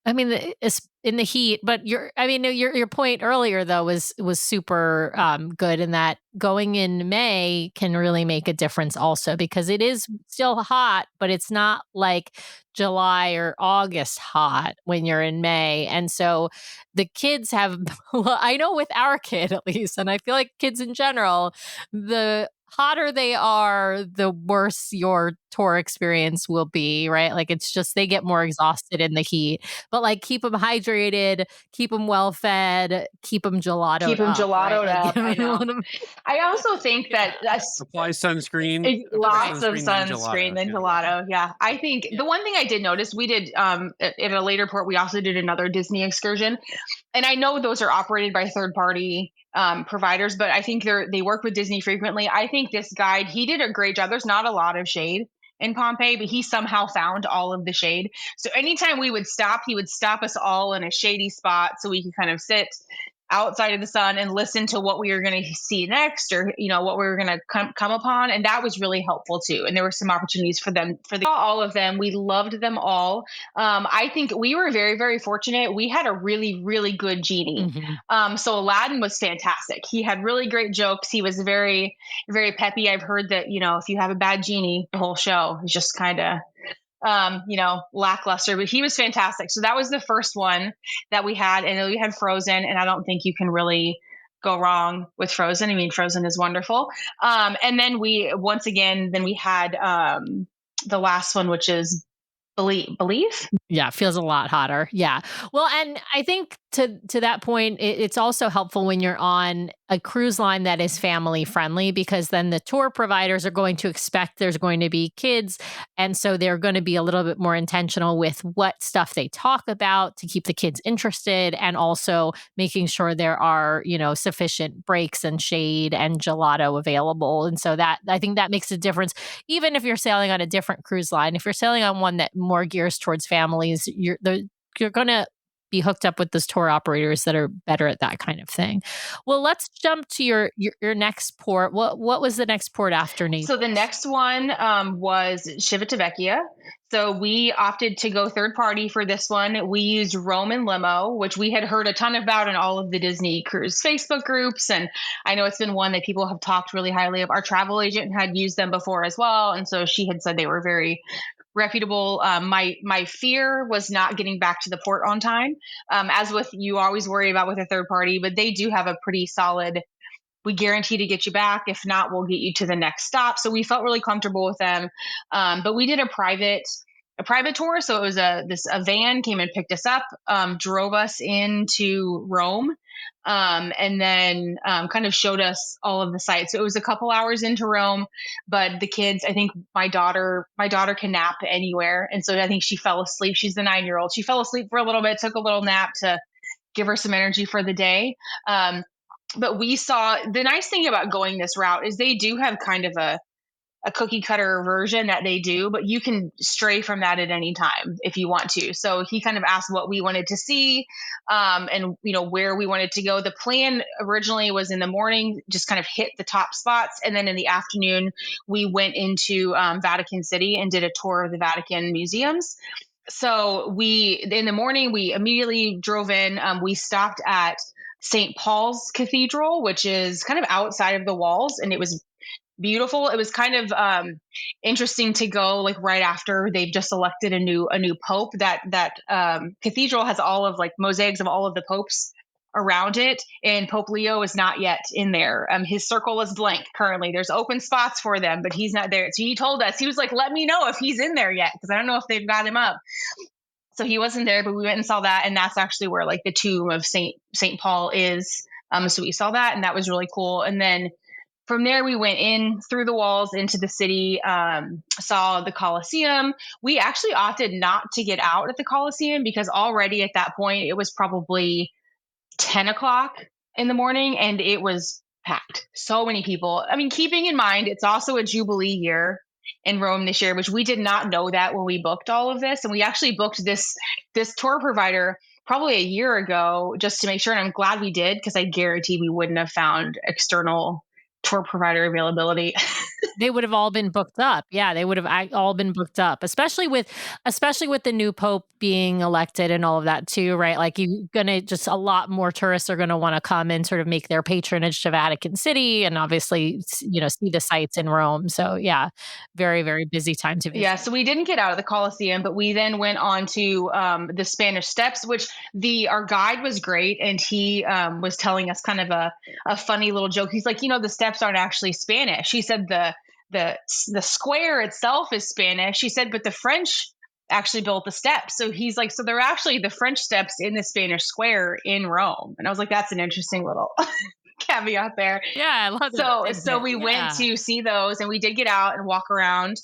it's in the heat, but your point earlier though was super good in that going in May can really make a difference also because it is still hot, but it's not like July or August hot when you're in May. And so the kids have, I know with our kid at least, and I feel like kids in general, the hotter they are, the worse your tour experience will be, right? Like it's just they get more exhausted in the heat. But like keep them hydrated, keep them well fed, keep them gelatoed up. Keep them gelatoed right? up. I know. I also think that apply sunscreen. Lots of sunscreen than gelato. Yeah. I think the one thing I did notice, we did at a later port, we also did another Disney excursion. And I know those are operated by third party providers, but I think they work with Disney frequently. I think this guide, he did a great job. There's not a lot of shade in Pompeii, but he somehow found all of the shade. So anytime we would stop, he would stop us all in a shady spot so we could kind of sit outside of the sun and listen to what we were going to see next, or what we were going to come upon, and that was really helpful too. And there were some opportunities for them all of them. We loved them all. I think we were very, very fortunate. We had a really, really good genie. So Aladdin was fantastic. He had really great jokes. He was very, very peppy. I've heard that if you have a bad genie, the whole show is just kind of lackluster, but he was fantastic. So that was the first one that we had. And then we had Frozen, and I don't think you can really go wrong with Frozen. I mean, Frozen is wonderful. And then we had the last one, which is Believe. Yeah, feels a lot hotter. Yeah. Well, and I think to that point, it's also helpful when you're on a cruise line that is family friendly, because then the tour providers are going to expect there's going to be kids. And so they're going to be a little bit more intentional with what stuff they talk about to keep the kids interested, and also making sure there are, sufficient breaks and shade and gelato available. And so that, I think that makes a difference, even if you're sailing on a different cruise line. If you're sailing on one that more gears towards families, you're going to be hooked up with those tour operators that are better at that kind of thing. Well, let's jump to your next port. What was the next port after Naples? So the next one was Civitavecchia. So we opted to go third party for this one. We used Rome and Limo, which we had heard a ton about in all of the Disney Cruise Facebook groups. And I know it's been one that people have talked really highly of. Our travel agent had used them before as well. And so she had said they were very reputable. My fear was not getting back to the port on time. As with, you always worry about with a third party, but they do have a pretty solid, we guarantee to get you back. If not, we'll get you to the next stop. So we felt really comfortable with them. But we did a private tour. So it was a van came and picked us up, drove us into Rome, and then kind of showed us all of the sites. So it was a couple hours into Rome, but the kids, I think my daughter can nap anywhere. And so I think she fell asleep. She's the 9-year-old. She fell asleep for a little bit, took a little nap to give her some energy for the day. But we saw, the nice thing about going this route is they do have kind of a cookie cutter version that they do, but you can stray from that at any time if you want to. So he kind of asked what we wanted to see, and where we wanted to go. The plan originally was in the morning, just kind of hit the top spots. And then in the afternoon, we went into Vatican City and did a tour of the Vatican museums. So in the morning, we immediately drove in. We stopped at St. Paul's Cathedral, which is kind of outside of the walls, and it was beautiful. It was kind of interesting to go like right after they've just elected a new pope. That cathedral has all of like mosaics of all of the popes around it, and Pope Leo is not yet in there. His circle is blank currently. There's open spots for them, but he's not there. So he told us, he was like, let me know if he's in there yet, because I don't know if they've got him up. So he wasn't there, but we went and saw that, and that's actually where like the tomb of Saint Paul is. So we saw that, and that was really cool. And then from there, we went in through the walls into the city, saw the Colosseum. We actually opted not to get out at the Colosseum because already at that point, it was probably 10 o'clock in the morning and it was packed. So many people. I mean, keeping in mind, it's also a Jubilee year in Rome this year, which we did not know that when we booked all of this. And we actually booked this tour provider probably a year ago just to make sure. And I'm glad we did, because I guarantee we wouldn't have found external tour provider availability. They would have all been booked up. Yeah, they would have all been booked up, especially with the new pope being elected and all of that too, right? Like a lot more tourists are going to want to come and sort of make their patronage to Vatican City and obviously, see the sights in Rome. So yeah, very, very busy time to visit. Yeah, so we didn't get out of the Colosseum, but we then went on to the Spanish Steps, which our guide was great. And he was telling us kind of a funny little joke. He's like, the steps aren't actually Spanish. He said the square itself is Spanish. He said, but the French actually built the steps. So he's like, so they're actually the French steps in the Spanish square in Rome. And I was like, that's an interesting little caveat there. Yeah, I love that. So we went to see those, and we did get out and walk around.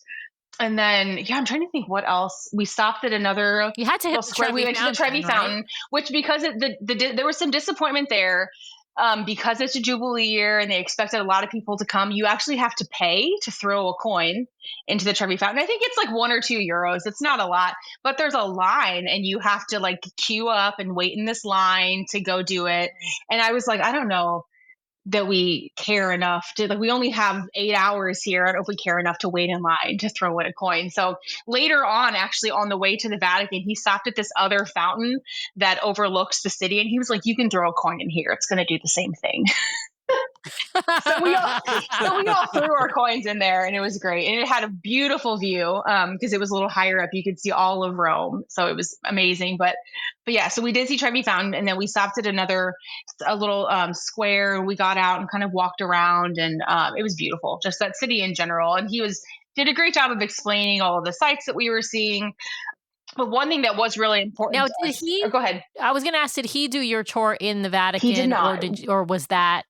And then, I'm trying to think what else. We stopped at another. You had to hit the Trevi We went to the Trevi Fountain, which because there was some disappointment there. because it's a Jubilee year and they expected a lot of people to come, you actually have to pay to throw a coin into the Trevi Fountain. I think it's like €1 or €2. It's not a lot, but there's a line and you have to like queue up and wait in this line to go do it. And I was like, I don't know that we care enough to, like, we only have 8 hours here. I don't know if we care enough to wait in line to throw in a coin. So later on, actually on the way to the Vatican, he stopped at this other fountain that overlooks the city. And he was like, you can throw a coin in here. It's going to do the same thing. so we all threw our coins in there, and it was great. And it had a beautiful view because it was a little higher up. You could see all of Rome, so it was amazing. But yeah, so we did see Trevi Fountain, and then we stopped at a little square. We got out and kind of walked around, and it was beautiful, just that city in general. And he did a great job of explaining all of the sites that we were seeing. But one thing that was really important. Now, did he? Go ahead. I was going to ask, did he do your tour in the Vatican? He did not. Or was that?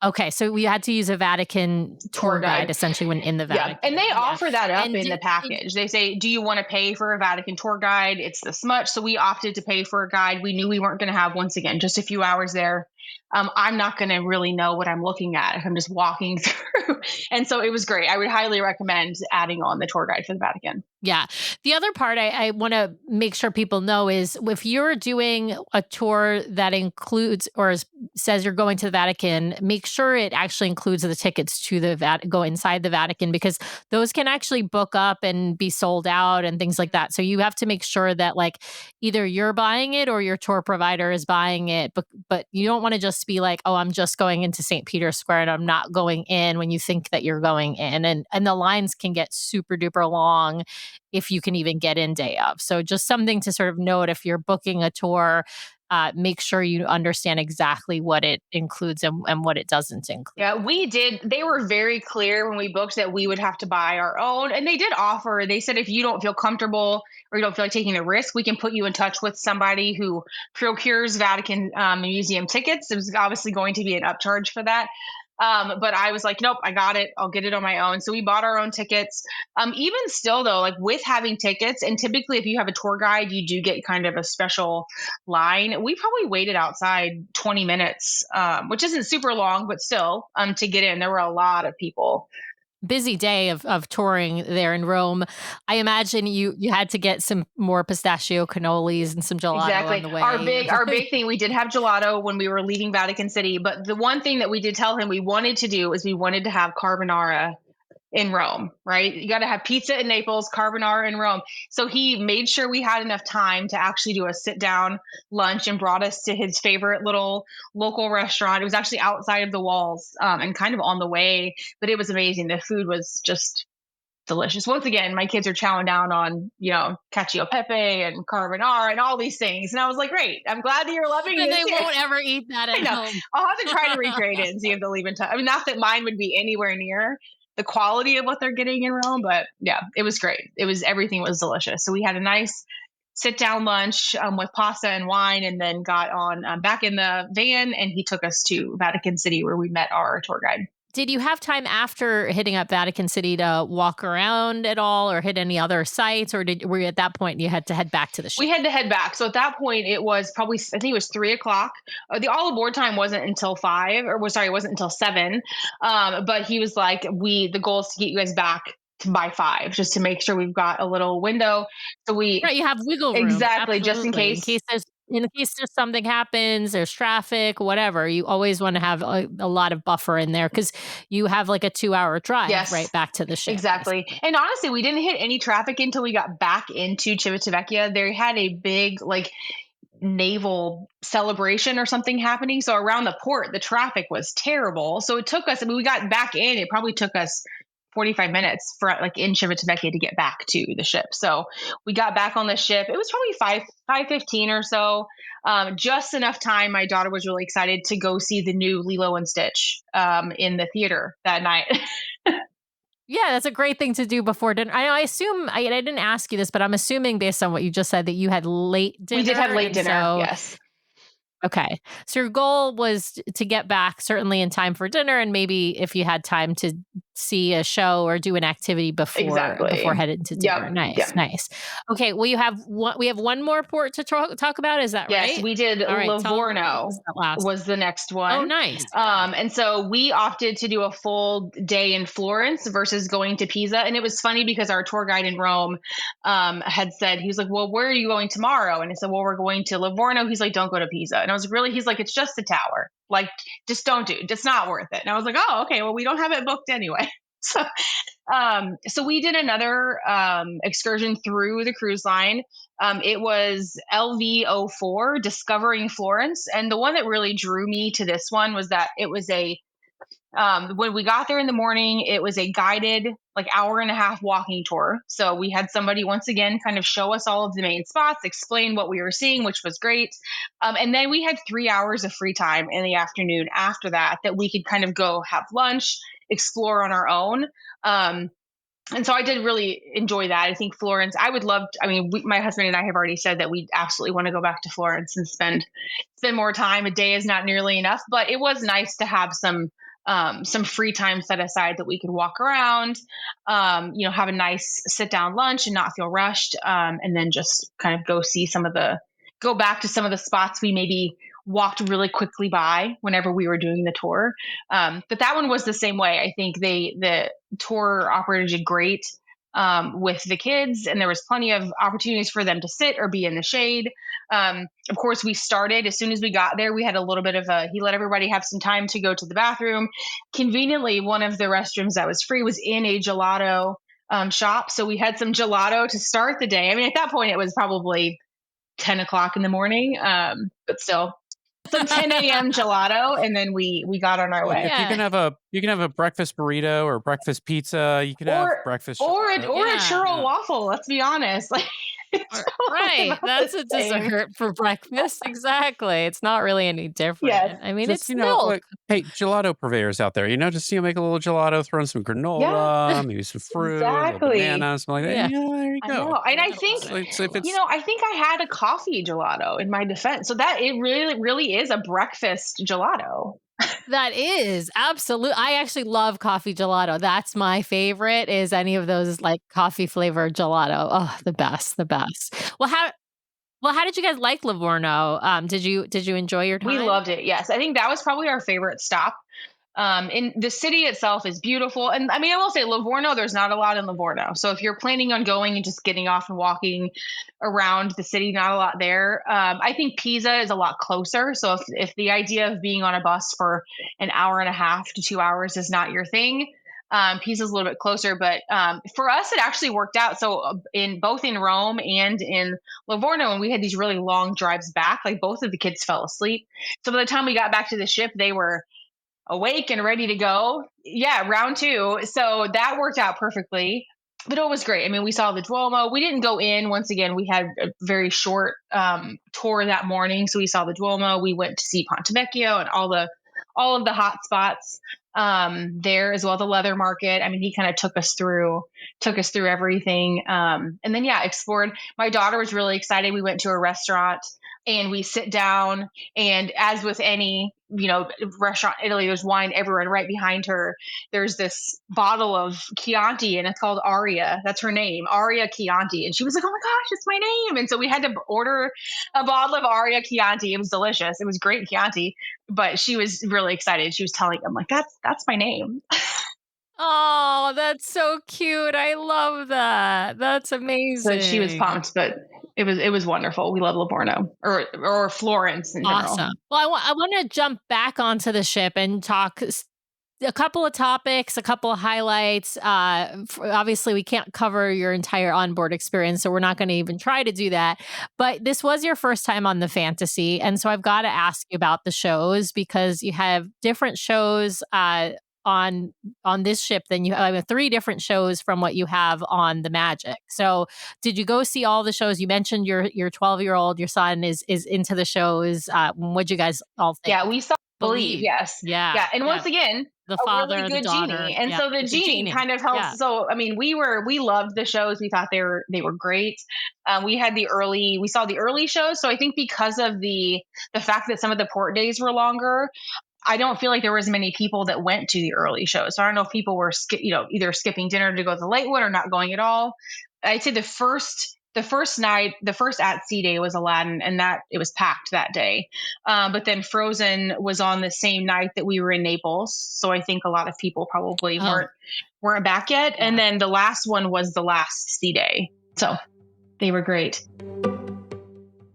Okay, so we had to use a Vatican tour guide essentially when in the Vatican. Yeah, and they offer that up in the package. They say, do you want to pay for a Vatican tour guide? It's this much. So we opted to pay for a guide. We knew we weren't going to have, once again, just a few hours there. I'm not going to really know what I'm looking at if I'm just walking through. And so it was great. I would highly recommend adding on the tour guide for the Vatican. Yeah. The other part I want to make sure people know is if you're doing a tour that includes or says you're going to the Vatican, make sure it actually includes the tickets to go inside the Vatican, because those can actually book up and be sold out and things like that. So you have to make sure that like either you're buying it or your tour provider is buying it. But you don't want to just be like, oh, I'm just going into St. Peter's Square and I'm not going in when you think that you're going in. And the lines can get super duper long if you can even get in day of. So just something to sort of note if you're booking a tour, make sure you understand exactly what it includes and what it doesn't include. Yeah, we did. They were very clear when we booked that we would have to buy our own. And they did offer, they said, if you don't feel comfortable or you don't feel like taking the risk, we can put you in touch with somebody who procures Vatican museum tickets. It was obviously going to be an upcharge for that. But I was like, nope, I got it. I'll get it on my own. So we bought our own tickets. Even still, though, like with having tickets, and typically if you have a tour guide, you do get kind of a special line. We probably waited outside 20 minutes, which isn't super long, but still to get in. There were a lot of people. Busy day of touring there in Rome. I imagine you had to get some more pistachio cannolis and some gelato on the way. Our big thing, we did have gelato when we were leaving Vatican City, but the one thing that we did tell him we wanted to do is we wanted to have carbonara in Rome, right? You got to have pizza in Naples, carbonara in Rome. So he made sure we had enough time to actually do a sit down lunch and brought us to his favorite little local restaurant. It was actually outside of the walls and kind of on the way, but it was amazing. The food was just delicious. Once again, my kids are chowing down on, cacio e pepe and carbonara and all these things. And I was like, great, I'm glad that you're loving it. And they won't ever eat that at home. I'll have to try to recreate it and see if they'll even I mean, not that mine would be anywhere near the quality of what they're getting in Rome, but yeah, it was great. Everything was delicious. So we had a nice sit down lunch with pasta and wine, and then got on back in the van, and he took us to Vatican City where we met our tour guide. Did you have time after hitting up Vatican City to walk around at all or hit any other sites, or were you at that point you had to head back to the ship? We had to head back. So at that point it was probably, I think it was 3:00. The all aboard time wasn't until 5, or it wasn't until 7. But he was like, the goal is to get you guys back by 5, just to make sure we've got a little window. So you have wiggle room. Exactly. Absolutely. Just in case there's something happens, there's traffic, whatever, you always want to have a lot of buffer in there because you have like a 2-hour drive right back to the ship. Exactly. And honestly, we didn't hit any traffic until we got back into Civitavecchia. They had a big naval celebration or something happening. So around the port, the traffic was terrible. So it took us, we got back in, it probably took us 45 minutes for in Civitavecchia to get back to the ship. So we got back on the ship. It was probably 5:15 or so. Just enough time. My daughter was really excited to go see the new Lilo and Stitch in the theater that night. Yeah, that's a great thing to do before dinner. I assume, I didn't ask you this, but I'm assuming based on what you just said that you had late dinner. We did have late dinner, yes. Okay. So your goal was to get back certainly in time for dinner, and maybe if you had time to see a show or do an activity before heading to dinner. Nice. Okay, well, we have one more port to talk about. Is that right? Yes, we did. All right, Livorno was the next one. Oh, nice. And so we opted to do a full day in Florence versus going to Pisa. And it was funny because our tour guide in Rome had said, he was like, well, where are you going tomorrow? And I said, well, we're going to Livorno. He's like, don't go to Pisa. And I was really, he's like, it's just a tower. Like, just don't do it. It's not worth it. And I was like, oh, okay, well, we don't have it booked anyway. So we did another excursion through the cruise line. It was LV04, Discovering Florence. And the one that really drew me to this one was that it was when we got there in the morning, it was a guided, like, hour and a half walking tour. So we had somebody once again kind of show us all of the main spots, explain what we were seeing, which was great. And then we had 3 hours of free time in the afternoon after that we could kind of go have lunch, explore on our own. And so I did really enjoy that. I think Florence, my husband and I have already said that we absolutely want to go back to Florence and spend more time. A day is not nearly enough, but it was nice to have some free time set aside that we could walk around, have a nice sit down lunch and not feel rushed. And then just kind of go back to some of the spots we maybe walked really quickly by whenever we were doing the tour. But that one was the same way. I think the tour operator did great with the kids, and there was plenty of opportunities for them to sit or be in the shade. Of course, we started as soon as we got there. We had a little bit of he let everybody have some time to go to the bathroom. Conveniently, one of the restrooms that was free was in a gelato shop. So we had some gelato to start the day. I mean, at that point, it was probably 10 o'clock in the morning, but still. Some 10 a.m. gelato, and then we got on our way. If you can have a breakfast burrito or breakfast pizza. You can have breakfast or a churro waffle. Let's be honest, like. Right, that's a dessert for breakfast. Exactly, it's not really any different. Yes. I mean, just, it's milk. Like, hey, gelato purveyors out there, just make a little gelato, throw in some granola, maybe some fruit, a little banana, something like that. Yeah, there you go. I know. And I think, I think I had a coffee gelato in my defense. So that it really, really is a breakfast gelato. That is absolute. I actually love coffee gelato. That's my favorite, is any of those like coffee flavored gelato. Oh, the best. Well, how did you guys like Livorno? Did you enjoy your time? We loved it. Yes. I think that was probably our favorite stop. And the city itself is beautiful. And I mean, I will say Livorno, there's not a lot in Livorno. So if you're planning on going and just getting off and walking around the city, not a lot there. I think Pisa is a lot closer. So if the idea of being on a bus for an hour and a half to 2 hours is not your thing, Pisa is a little bit closer, but for us, it actually worked out. So both in Rome and in Livorno, when we had these really long drives back, like both of the kids fell asleep. So by the time we got back to the ship, they were awake and ready to go. Yeah, round 2. So that worked out perfectly. But it was great. I mean, we saw the Duomo. We didn't go in. Once again, we had a very short tour that morning. So we saw the Duomo. We went to see Ponte Vecchio and all of the hot spots there, as well, the leather market. I mean, he kind of took us through everything. And then, explored. My daughter was really excited. We went to a restaurant and we sit down, and as with any, restaurant in Italy, there's wine everywhere. And right behind her, there's this bottle of Chianti, and it's called Aria. That's her name, Aria Chianti. And she was like, oh my gosh, it's my name. And so we had to order a bottle of Aria Chianti. It was delicious. It was great Chianti, but she was really excited. She was telling him, like, that's my name. Oh, that's so cute. I love that. That's amazing. So she was pumped, but it was wonderful. We love Livorno or Florence in general. Awesome. Well, I want to jump back onto the ship and talk a couple of topics, a couple of highlights. Obviously, we can't cover your entire onboard experience, so we're not going to even try to do that. But this was your first time on the Fantasy, and so I've got to ask you about the shows, because you have different shows on this ship than you have 3 different shows from what you have on the Magic. So did you go see all the shows? You mentioned your 12-year-old, your son is into the shows. What'd you guys all think? Yeah, we saw Believe. Yes. Yeah. And once again, the father, really good the daughter. genie. And so the genie kind of helps. Yeah. So, I mean, we loved the shows. We thought they were great. We saw the early shows. So I think because of the fact that some of the port days were longer, I don't feel like there was many people that went to the early shows. So I don't know if people were, either skipping dinner to go to the late one or not going at all. I'd say the first night, the first at sea day was Aladdin, and that it was packed that day. But then Frozen was on the same night that we were in Naples. So I think a lot of people probably weren't back yet. Yeah. And then the last one was the last sea day. So they were great.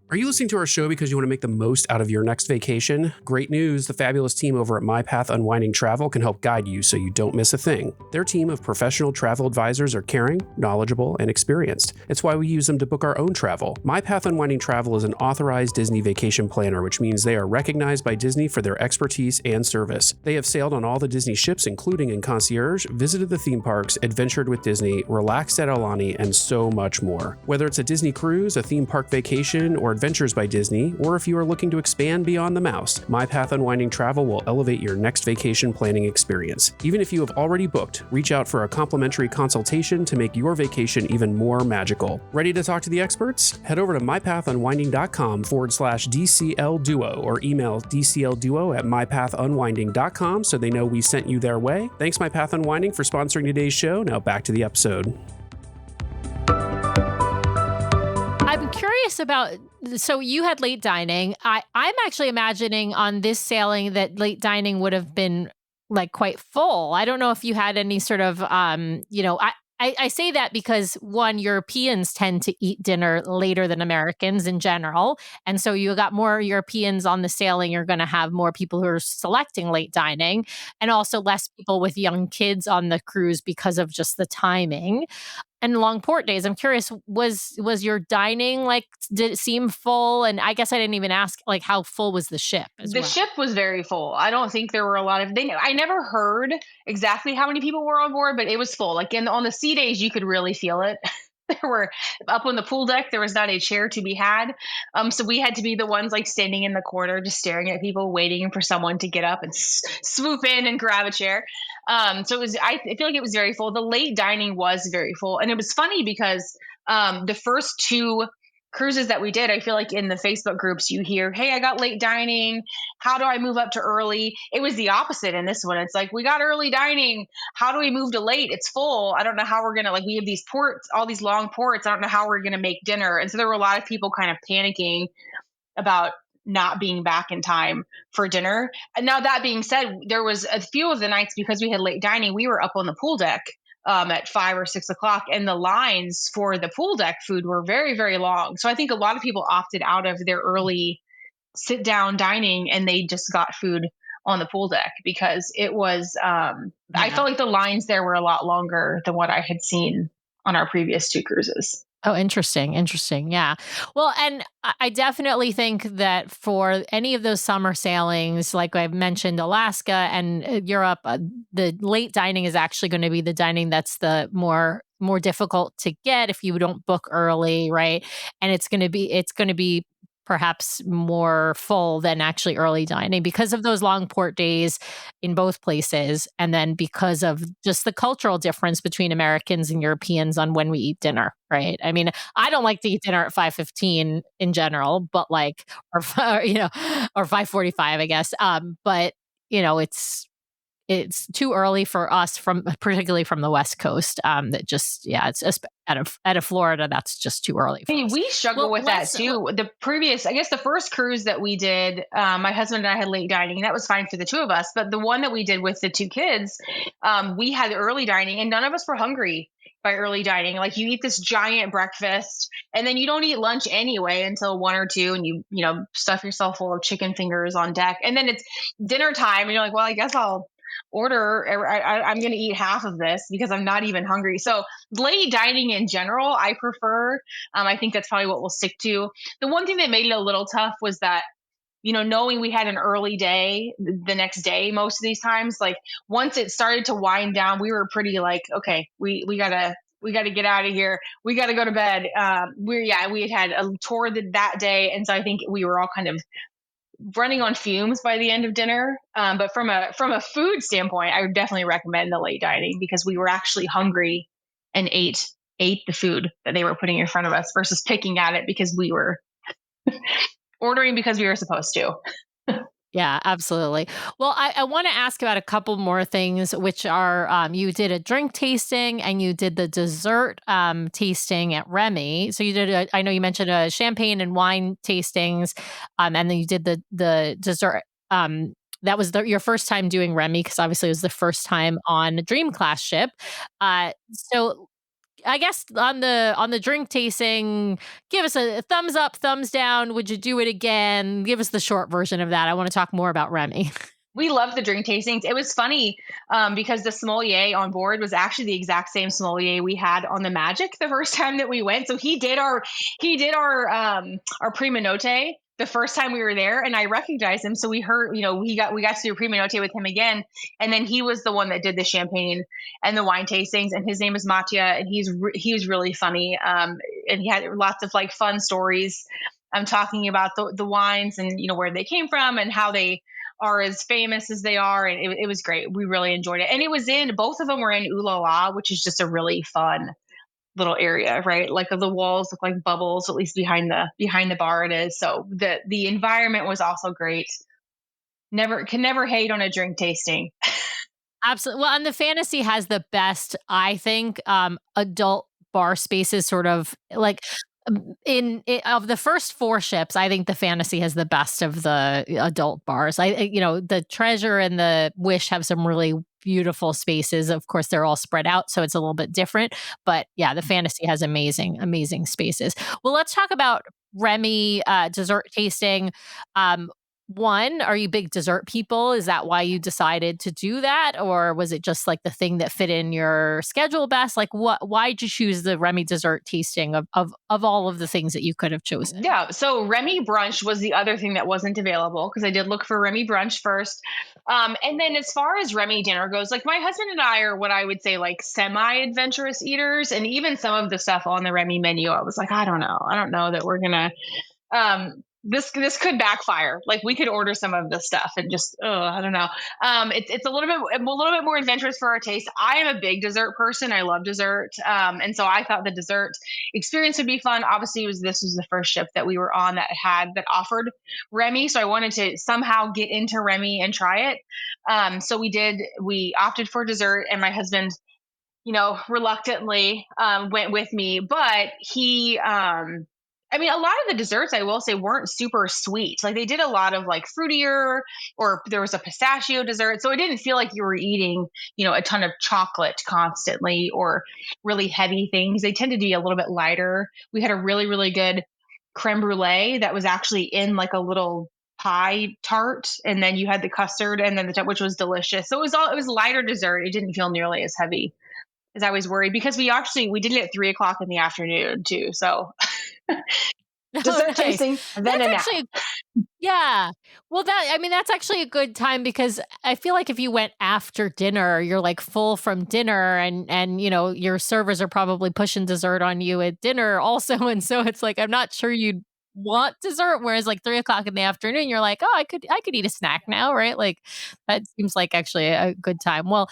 Are you listening to our show because you want to make the most out of your next vacation? Great news, the fabulous team over at My Path Unwinding Travel can help guide you so you don't miss a thing. Their team of professional travel advisors are caring, knowledgeable, and experienced. It's why we use them to book our own travel. My Path Unwinding Travel is an authorized Disney vacation planner, which means they are recognized by Disney for their expertise and service. They have sailed on all the Disney ships, including in concierge, visited the theme parks, adventured with Disney, relaxed at Aulani, and so much more. Whether it's a Disney cruise, a theme park vacation, or Adventures by Disney, or if you are looking to expand beyond the mouse, My Path Unwinding Travel will elevate your next vacation planning experience. Even if you have already booked, reach out for a complimentary consultation to make your vacation even more magical. Ready to talk to the experts? Head over to mypathunwinding.com/DCL Duo or email dclduo@mypathunwinding.com so they know we sent you their way. Thanks, My Path Unwinding, for sponsoring today's show. Now back to the episode. I'm curious about, so you had late dining. I'm actually imagining on this sailing that late dining would have been like quite full. I don't know if you had any sort of, I say that because one, Europeans tend to eat dinner later than Americans in general. And so you got more Europeans on the sailing. You're going to have more people who are selecting late dining, and also less people with young kids on the cruise because of just the timing. And long port days. I'm curious, was your dining did it seem full? And I guess I didn't even ask, how full was the ship as well? The ship was very full. I don't think there were a lot of, I never heard exactly how many people were on board, but it was full. On the sea days, you could really feel it. There were up on the pool deck, there was not a chair to be had. So we had to be the ones standing in the corner, just staring at people, waiting for someone to get up and swoop in and grab a chair. So it was, I feel like it was very full. The late dining was very full. And it was funny because the first two cruises that we did, I feel like in the Facebook groups you hear, hey, I got late dining. How do I move up to early? It was the opposite in this one. It's like, we got early dining. How do we move to late? It's full. I don't know how we're going to, we have these ports, all these long ports. I don't know how we're going to make dinner. And so there were a lot of people kind of panicking about not being back in time for dinner. And now that being said, there was a few of the nights because we had late dining, we were up on the pool deck at 5 or 6 o'clock, and the lines for the pool deck food were very, very long. So I think a lot of people opted out of their early sit down dining and they just got food on the pool deck because it was, I felt like the lines there were a lot longer than what I had seen on our previous two cruises. Oh, interesting. Yeah. Well, and I definitely think that for any of those summer sailings, like I've mentioned, Alaska and Europe, the late dining is actually going to be the dining that's the more difficult to get if you don't book early, right? And it's going to be perhaps more full than actually early dining because of those long port days in both places. And then because of just the cultural difference between Americans and Europeans on when we eat dinner, right? I mean, I don't like to eat dinner at 5:15 in general, but or 5:45, I guess. But it's too early for us particularly from the West Coast. That just, it's out of Florida, that's just too early for us. We struggle with that too. The first cruise that we did, my husband and I had late dining, and that was fine for the two of us. But the one that we did with the two kids, we had early dining, and none of us were hungry by early dining. You eat this giant breakfast, and then you don't eat lunch anyway until 1 or 2, and you stuff yourself full of chicken fingers on deck, and then it's dinner time, and you're like, well, I guess I'll order. I'm going to eat half of this because I'm not even hungry. So late dining in general, I prefer. I think that's probably what we'll stick to. The one thing that made it a little tough was that, knowing we had an early day the next day, most of these times, once it started to wind down, we were pretty okay, we gotta get out of here. We got to go to bed. We had a tour that day. And so I think we were all kind of running on fumes by the end of dinner. But from a food standpoint, I would definitely recommend the late dining because we were actually hungry and ate the food that they were putting in front of us versus picking at it because we were ordering because we were supposed to. Yeah, absolutely. Well, I want to ask about a couple more things, which are you did a drink tasting and you did the dessert tasting at Remy. So you did, I know you mentioned champagne and wine tastings, and then you did the dessert. That was your first time doing Remy because obviously it was the first time on a Dream Class ship. So I guess on the drink tasting, give us a thumbs up, thumbs down. Would you do it again? Give us the short version of that. I want to talk more about Remy. We love the drink tastings. It was funny because the sommelier on board was actually the exact same sommelier we had on the Magic the first time that we went. So he did our prima note the first time we were there, and I recognized him. So we heard, we got to do a prima note with him again, and then he was the one that did the champagne and the wine tastings. And his name is Mattia, and he was really funny, and he had lots of like fun stories. I'm talking about the wines and where they came from and how they are as famous as they are. And it was great. We really enjoyed it. And both of them were in Ooh La La, which is just a really fun little area, right? Like the walls look like bubbles, at least behind the bar it is. So the environment was also great. Can never hate on a drink tasting. Absolutely. Well, and the Fantasy has the best, I think, adult bar spaces sort of like of the first four ships, I think the Fantasy has the best of the adult bars. The Treasure and the Wish have some really beautiful spaces. Of course, they're all spread out, so it's a little bit different. But yeah, the Fantasy has amazing, amazing spaces. Well, let's talk about Remy dessert tasting. One, are you big dessert people? Is that why you decided to do that? Or was it just like the thing that fit in your schedule best? Like why'd you choose the Remy dessert tasting of all of the things that you could have chosen? Yeah. So Remy brunch was the other thing that wasn't available because I did look for Remy brunch first. And then as far as Remy dinner goes, like my husband and I are what I would say like semi-adventurous eaters. And even some of the stuff on the Remy menu, I was like, I don't know. I don't know that we're gonna this could backfire. Like we could order some of this stuff and just I don't know. It's a little bit more adventurous for our taste. I am a big dessert person. I love dessert, and so I thought the dessert experience would be fun. Obviously, this was the first ship that we were on that offered Remy, so I wanted to somehow get into Remy and try it. So we did. We opted for dessert, and my husband, reluctantly went with me, but he I mean, a lot of the desserts I will say weren't super sweet. Like they did a lot of like fruitier, or there was a pistachio dessert. So it didn't feel like you were eating, a ton of chocolate constantly or really heavy things. They tended to be a little bit lighter. We had a really, really good creme brulee that was actually in like a little pie tart. And then you had the custard and then which was delicious. So it was lighter dessert. It didn't feel nearly as heavy as I was worried because we did it at 3 o'clock in the afternoon too. So Oh, dessert nice. tasting, then That's a nap. actually yeah. Well, that's actually a good time because I feel like if you went after dinner, you're like full from dinner and your servers are probably pushing dessert on you at dinner also. And so it's like I'm not sure you'd want dessert. Whereas like 3 o'clock in the afternoon, you're like, oh, I could eat a snack now, right? Like that seems like actually a good time. Well,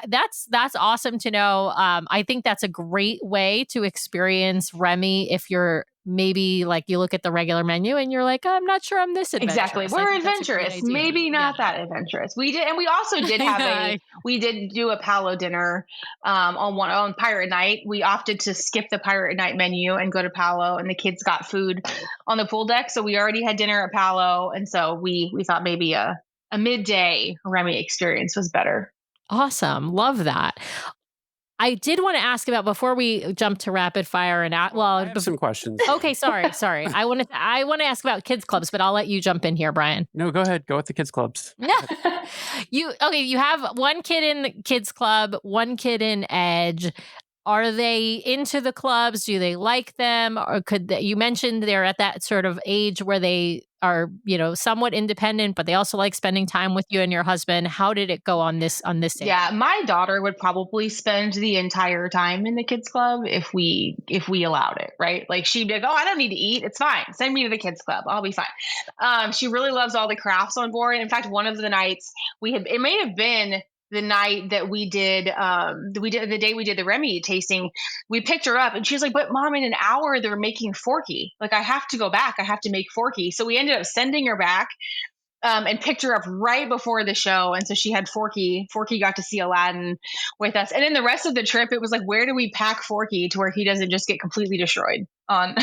that's awesome to know. I think that's a great way to experience Remy if you're maybe like you look at the regular menu and you're like, I'm not sure I'm this Exactly. adventurous. I We're think that's a great adventurous, idea. maybe Yeah. not that adventurous. We did, and we also did have Yeah. we did do a Palo dinner on Pirate Night. We opted to skip the Pirate Night menu and go to Palo, and the kids got food on the pool deck. So we already had dinner at Palo, and so we thought maybe a midday Remy experience was better. Awesome. Love that. I did want to ask about before we jump to rapid fire and I have some questions. Okay, sorry. I want to ask about kids clubs, but I'll let you jump in here, Brian. No, go ahead. Go with the kids clubs. You have one kid in kids club, one kid in Edge. Are they into the clubs? Do they like them? Or you mentioned they're at that sort of age where they are, somewhat independent, but they also like spending time with you and your husband. How did it go on this day? Yeah, my daughter would probably spend the entire time in the kids club if we allowed it, right? Like she'd be like, "Oh, I don't need to eat. It's fine. Send me to the kids club. I'll be fine." She really loves all the crafts on board. In fact, one of the nights it may have been the night that we did the day we did the Remy tasting, we picked her up and she was like, "But mom, in an hour they're making Forky. Like I have to go back. I have to make Forky." So we ended up sending her back. and picked her up right before the show. And so she had Forky. Forky got to see Aladdin with us. And then the rest of the trip, it was like, where do we pack Forky to where he doesn't just get completely destroyed on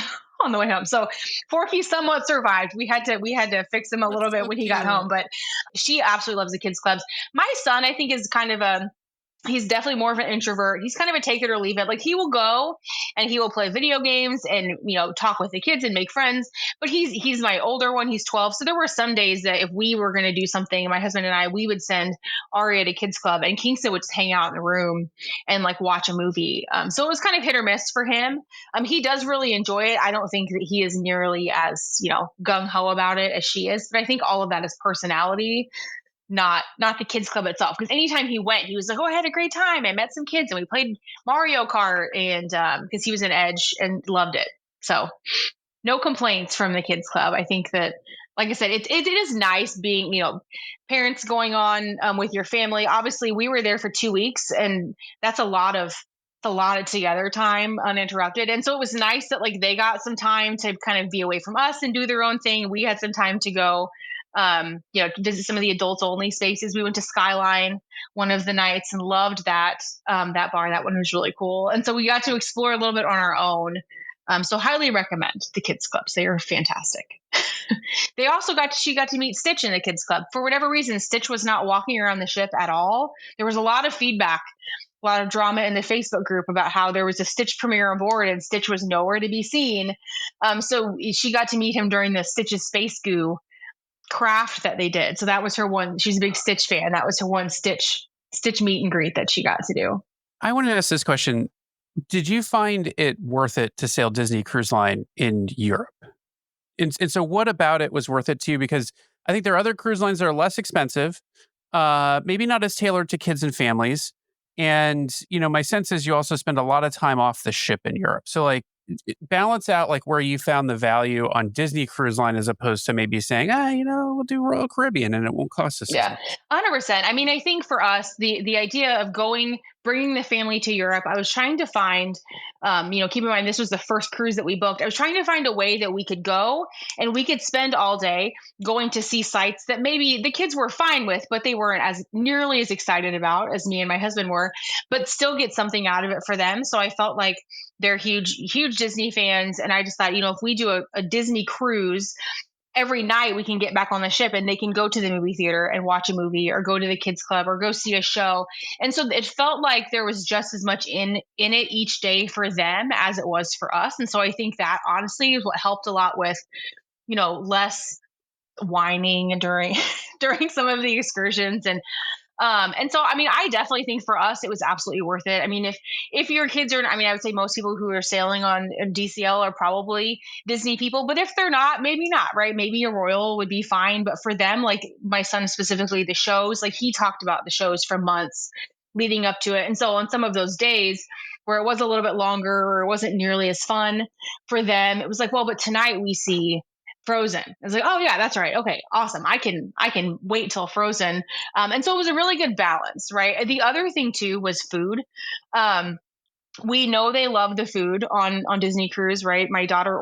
on the way home? So Forky somewhat survived. We had to fix him a little bit when he got home, but she absolutely loves the kids clubs. My son, I think, is kind of he's definitely more of an introvert. He's kind of a take it or leave it. Like, he will go and he will play video games and, talk with the kids and make friends. But he's my older one. He's 12. So there were some days that if we were going to do something, my husband and I, we would send Aria to kids club and Kingston would just hang out in the room and like watch a movie. So it was kind of hit or miss for him. He does really enjoy it. I don't think that he is nearly as, gung ho about it as she is. But I think all of that is personality, not the kids club itself. Because anytime he went, he was like, "Oh, I had a great time. I met some kids and we played Mario Kart." And because he was an Edge and loved it. So no complaints from the kids club. I think that, like I said, it is nice being, parents going on with your family. Obviously, we were there for 2 weeks, and that's a lot of together time uninterrupted. And so it was nice that like they got some time to kind of be away from us and do their own thing. We had some time to go visit some of the adults only spaces. We went to Skyline one of the nights and loved that bar. That one was really cool. And so we got to explore a little bit on our own. So highly recommend the kids clubs. They are fantastic. She got to meet Stitch in the kids club. For whatever reason, Stitch was not walking around the ship at all. There was a lot of feedback, a lot of drama in the Facebook group about how there was a Stitch premiere on board and Stitch was nowhere to be seen. So she got to meet him during the Stitch's Space Goo craft that they did. So that was her one. She's a big Stitch fan. That was her one Stitch meet and greet that she got to do. I want to ask this question. Did you find it worth it to sail Disney Cruise Line in Europe? And so what about it was worth it to you? Because I think there are other cruise lines that are less expensive, maybe not as tailored to kids and families. And, my sense is you also spend a lot of time off the ship in Europe. So like, balance out like where you found the value on Disney Cruise Line as opposed to maybe saying, we'll do Royal Caribbean and it won't cost us. Yeah, 100%. I mean, I think for us, the idea of bringing the family to Europe, I was trying to find, keep in mind, this was the first cruise that we booked. I was trying to find a way that we could go and we could spend all day going to see sites that maybe the kids were fine with, but they weren't as nearly as excited about as me and my husband were, but still get something out of it for them. So I felt like they're huge Disney fans. And I just thought, if we do a Disney cruise, every night we can get back on the ship and they can go to the movie theater and watch a movie or go to the kids club or go see a show. And so it felt like there was just as much in it each day for them as it was for us. And so I think that honestly is what helped a lot with, less whining during some of the excursions. And so, I mean, I definitely think for us, it was absolutely worth it. I mean, if your kids are, I would say most people who are sailing on DCL are probably Disney people, but if they're not, maybe not, right? Maybe a Royal would be fine. But for them, like my son specifically, the shows, like he talked about the shows for months leading up to it. And so on some of those days where it was a little bit longer or it wasn't nearly as fun for them, it was like, well, but tonight we see Frozen. I was like, oh yeah, that's right. Okay, awesome. I can wait till Frozen. And so it was a really good balance, right? The other thing too was food. We know they love the food on Disney Cruise, right? My daughter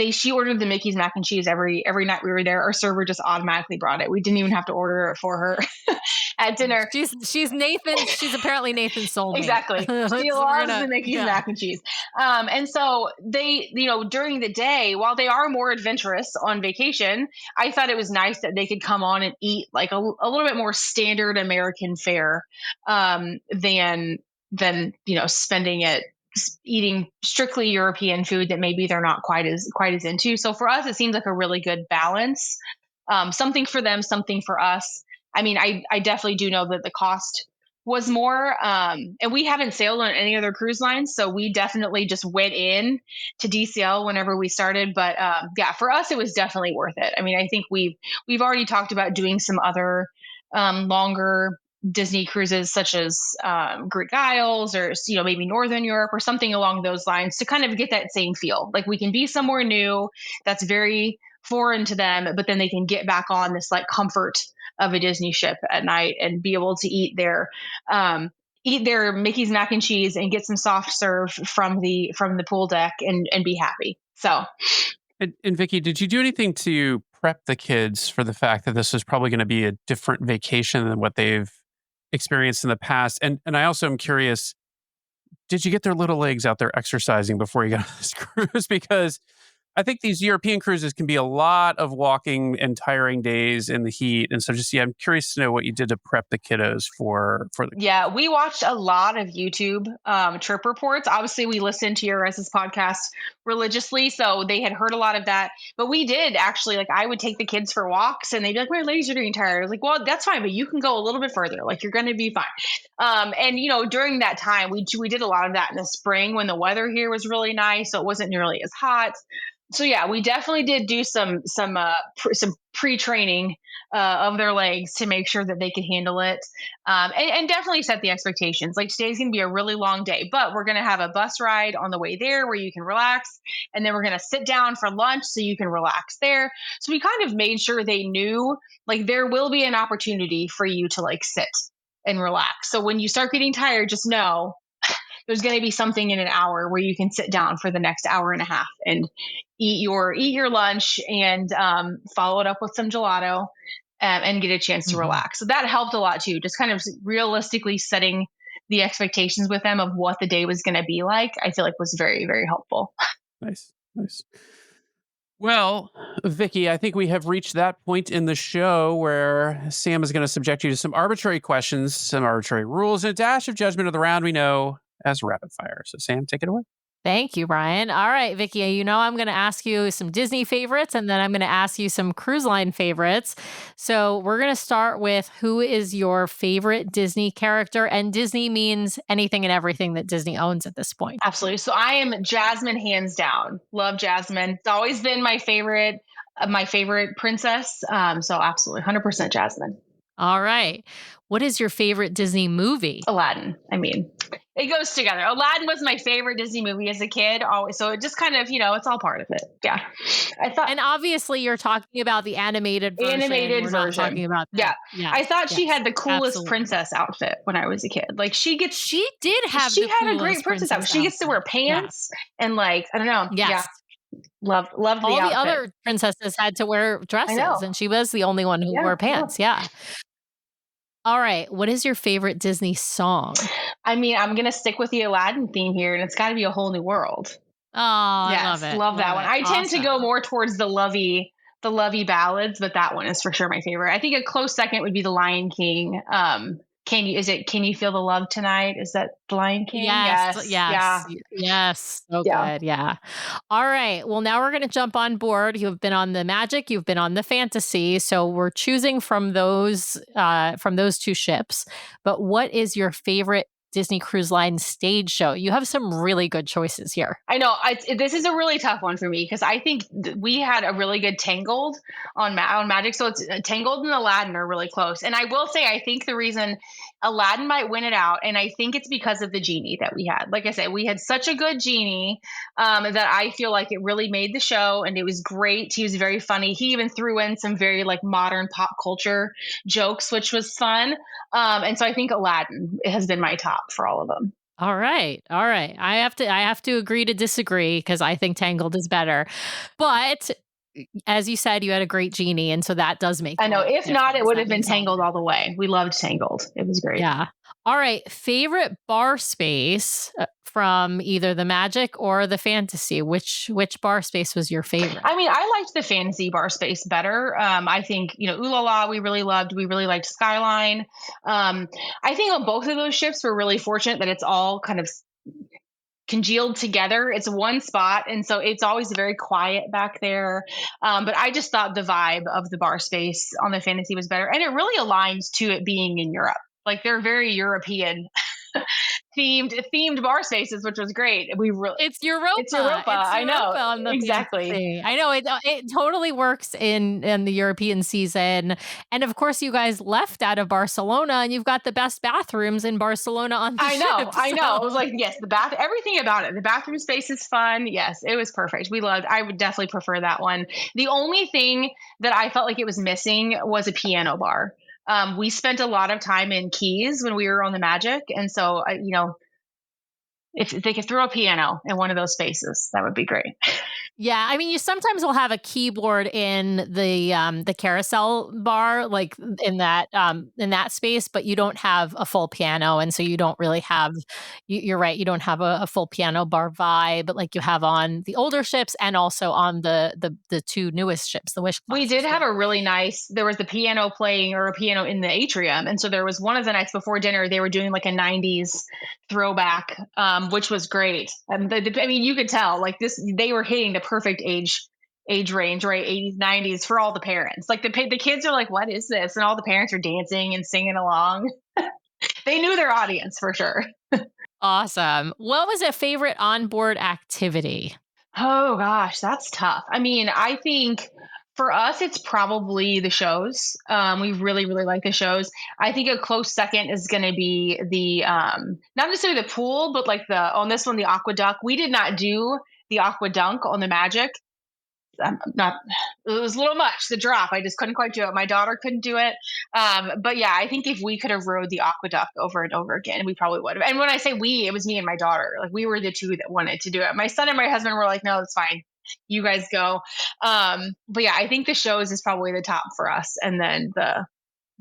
she ordered the Mickey's mac and cheese every night we were there. Our server just automatically brought it. We didn't even have to order it for her at dinner. She's Nathan. She's apparently Nathan's soulmate. Exactly. She loves the Mickey's mac and cheese. And so they, during the day, while they are more adventurous on vacation, I thought it was nice that they could come on and eat like a little bit more standard American fare than spending it eating strictly European food that maybe they're not quite as into. So for us, it seems like a really good balance. Something for them, something for us. I mean, I definitely do know that the cost was more, and we haven't sailed on any other cruise lines. So we definitely just went in to DCL whenever we started. But yeah, for us, it was definitely worth it. I mean, I think we've already talked about doing some other longer Disney cruises such as Greek Isles or maybe Northern Europe or something along those lines to kind of get that same feel. Like we can be somewhere new that's very foreign to them, but then they can get back on this like comfort of a Disney ship at night and be able to eat their Mickey's mac and cheese and get some soft serve from the pool deck and be happy. So. And Vicky, did you do anything to prep the kids for the fact that this was probably going to be a different vacation than what they've experienced in the past? And I also am curious, did you get their little legs out there exercising before you got on this cruise? Because I think these European cruises can be a lot of walking and tiring days in the heat. And so I'm curious to know what you did to prep the kiddos for the Yeah, we watched a lot of YouTube trip reports. Obviously, we listened to your guys' podcast religiously, so they had heard a lot of that. But we did actually, like, I would take the kids for walks, and they'd be like, "My legs are getting tired." I was like, "Well, that's fine, but you can go a little bit further. Like, you're going to be fine." And during that time, we did a lot of that in the spring when the weather here was really nice, so it wasn't nearly as hot. So yeah, we definitely did do some pre-training of their legs to make sure that they could handle it, and definitely set the expectations. Like, today's going to be a really long day, but we're going to have a bus ride on the way there where you can relax, and then we're going to sit down for lunch so you can relax there. So we kind of made sure they knew, like, there will be an opportunity for you to, like, sit and relax. So when you start getting tired, just know there's going to be something in an hour where you can sit down for the next hour and a half and eat your lunch and follow it up with some gelato, and get a chance to relax. So that helped a lot too, just kind of realistically setting the expectations with them of what the day was going to be like. I feel like was very, very helpful. Nice. Well, Vicky, I think we have reached that point in the show where Sam is going to subject you to some arbitrary questions, some arbitrary rules, and a dash of judgment of the round we know as rapid fire. So Sam, take it away. Thank you, Brian. All right, Vicky, I'm going to ask you some Disney favorites, and then I'm going to ask you some cruise line favorites. So we're going to start with, who is your favorite Disney character? And Disney means anything and everything that Disney owns at this point. Absolutely. So I am Jasmine, hands down. Love Jasmine. It's always been my favorite princess. So absolutely, 100% Jasmine. All right. What is your favorite Disney movie? Aladdin. I mean, it goes together. Aladdin was my favorite Disney movie as a kid. Always, so it just kind of, it's all part of it. Yeah. And obviously you're talking about the animated version. We're not talking about that. Yeah. I thought she had the coolest princess outfit when I was a kid. Like, she had a great princess outfit. She gets to wear pants and, like, I don't know. Yes. Yeah. Loved the outfit. All the other princesses had to wear dresses, and she was the only one who wore pants. Yeah. All right. What is your favorite Disney song? I mean, I'm going to stick with the Aladdin theme here, and it's got to be A Whole New World. Oh, yes, I love it. Love that one. I tend to go more towards the lovey ballads, but that one is for sure my favorite. I think a close second would be The Lion King. Can you feel the love tonight? Is that The Lion King? Yes. So good. Yeah. All right. Well, now we're going to jump on board. You've been on the Magic, you've been on the Fantasy. So we're choosing from those two ships. But what is your favorite Disney Cruise Line stage show? You have some really good choices here. I know. This is a really tough one for me because I think we had a really good Tangled on Magic. So it's Tangled and Aladdin are really close. And I will say, I think the reason Aladdin might win it out, and I think it's because of the genie that we had. Like I said, we had such a good genie that I feel like it really made the show, and it was great. He was very funny. He even threw in some very, like, modern pop culture jokes, which was fun. And so I think Aladdin has been my top for all of them. All right. I have to agree to disagree because I think Tangled is better. But as you said, you had a great genie, and so that does make. I know. If not, it would have been Tangled all the way. We loved Tangled. It was great. Yeah. All right. Favorite bar space from either the Magic or the Fantasy? Which bar space was your favorite? I mean, I liked the Fantasy bar space better. I think, Ooh La La, we really loved. We really liked Skyline. I think on both of those ships, we're really fortunate that it's all kind of congealed together. It's one spot, and so it's always very quiet back there. But I just thought the vibe of the bar space on the Fantasy was better, and it really aligns to it being in Europe. Like, they're very European themed bar spaces, which was great. It's Europa. I know. On the exactly. Fantasy. I know it totally works in the European season. And of course, you guys left out of Barcelona, and you've got the best bathrooms in Barcelona on the ship. I know. It was like, yes, everything about it. The bathroom space is fun. Yes, it was perfect. I would definitely prefer that one. The only thing that I felt like it was missing was a piano bar. We spent a lot of time in Keys when we were on the Magic. And so, if they could throw a piano in one of those spaces, that would be great. Yeah, I mean, you sometimes will have a keyboard in the carousel bar, like in that space, but you don't have a full piano, and so you don't really have. You're right, you don't have a full piano bar vibe, like you have on the older ships, and also on the two newest ships, the Wish We class did as have well. a really nice, there was the piano playing or a piano in the atrium. And so there was one of the nights before dinner, they were doing like a 90s throwback, which was great. I mean, you could tell like this, they were hitting the perfect age range, right? 80s, 90s for all the parents. Like the kids are like, what is this? And all the parents are dancing and singing along. They knew their audience for sure. Awesome. What was a favorite onboard activity? Oh gosh, that's tough. I mean, I think for us, it's probably the shows. We really, really like the shows. I think a close second is going to be the not necessarily the pool, but like the on this one, the aqueduct. We did not do the aqueduct on the Magic. I'm not. It was a little much. The drop. I just couldn't quite do it. My daughter couldn't do it. But yeah, I think if we could have rode the aqueduct over and over again, we probably would have. And when I say we, it was me and my daughter. Like we were the two that wanted to do it. My son and my husband were like, "No, it's fine. You guys go." But yeah, I think the shows is probably the top for us, and then the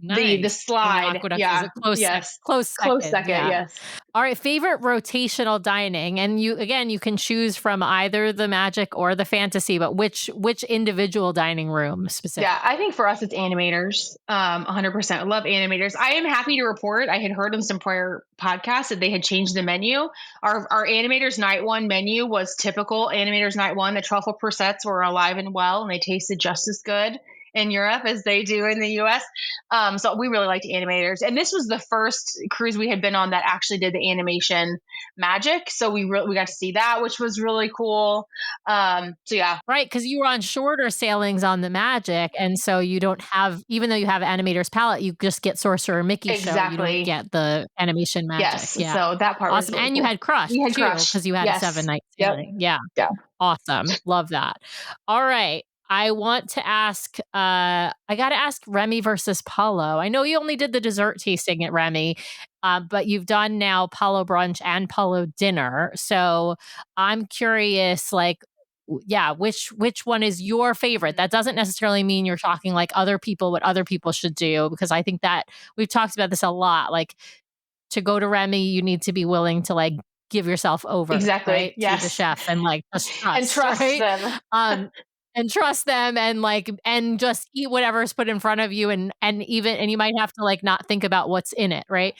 Nice. And the slide. aqueduct is Yeah. a Yes. close Close second. second. Yeah. Yes. All right, favorite rotational dining, and you can choose from either the Magic or the Fantasy, but which individual dining room specifically? Yeah, I think for us it's animators. 100%. I love animators. I am happy to report I had heard on some prior podcasts that they had changed the menu. Our animators night one menu was typical animators night one. The truffle persets were alive and well, and they tasted just as good in Europe as they do in the US. So we really liked animators. And this was the first cruise we had been on that actually did the animation magic. So we got to see that, which was really cool. So yeah. Right, because you were on shorter sailings on the Magic, and so you don't have, even though you have Animator's Palette, you just get Sorcerer Mickey show. You don't Exactly. get the animation Magic. Yes. Yeah, So that part was awesome. really And you cool. had Crush We had too, Crush. because you had a Yes. 7-night Yep. sailing. Yeah, Yeah. awesome. Love that. All right. I want to ask, I got to ask Remy versus Palo. I know you only did the dessert tasting at Remy, but you've done now Palo brunch and Palo dinner. So I'm curious, like, yeah, which one is your favorite? That doesn't necessarily mean you're talking like other people, what other people should do, because I think that we've talked about this a lot. Like, to go to Remy, you need to be willing to like give yourself over, Exactly. right, to the Yes. chef and like just And trust, trust right? them. Um, and trust them and like and just eat whatever's put in front of you and you might have to like not think about what's in it, right?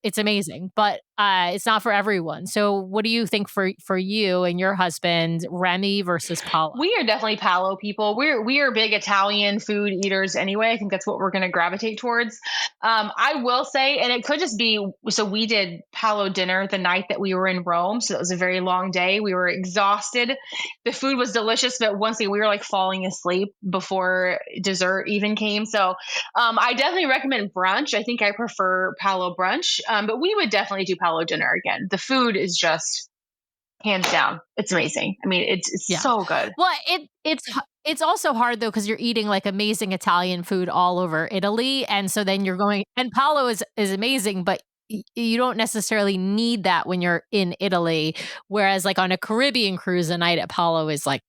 It's amazing, but it's not for everyone. So what do you think for you and your husband, Remy versus Paula? We are definitely Palo people. We are big Italian food eaters anyway. I think that's what we're going to gravitate towards. I will say, and it could just be so we did Palo dinner the night that we were in Rome, so it was a very long day. We were exhausted. The food was delicious, but once again, we were like falling asleep before dessert even came. So I definitely recommend brunch. I think I prefer Palo brunch, but we would definitely do Palo dinner again. The food is just hands down, it's amazing. I mean, it's Yeah. so good. Well, it's also hard though because you're eating like amazing Italian food all over Italy, and so then you're going. And Palo is amazing, but you don't necessarily need that when you're in Italy. Whereas like on a Caribbean cruise, a night at Palo is like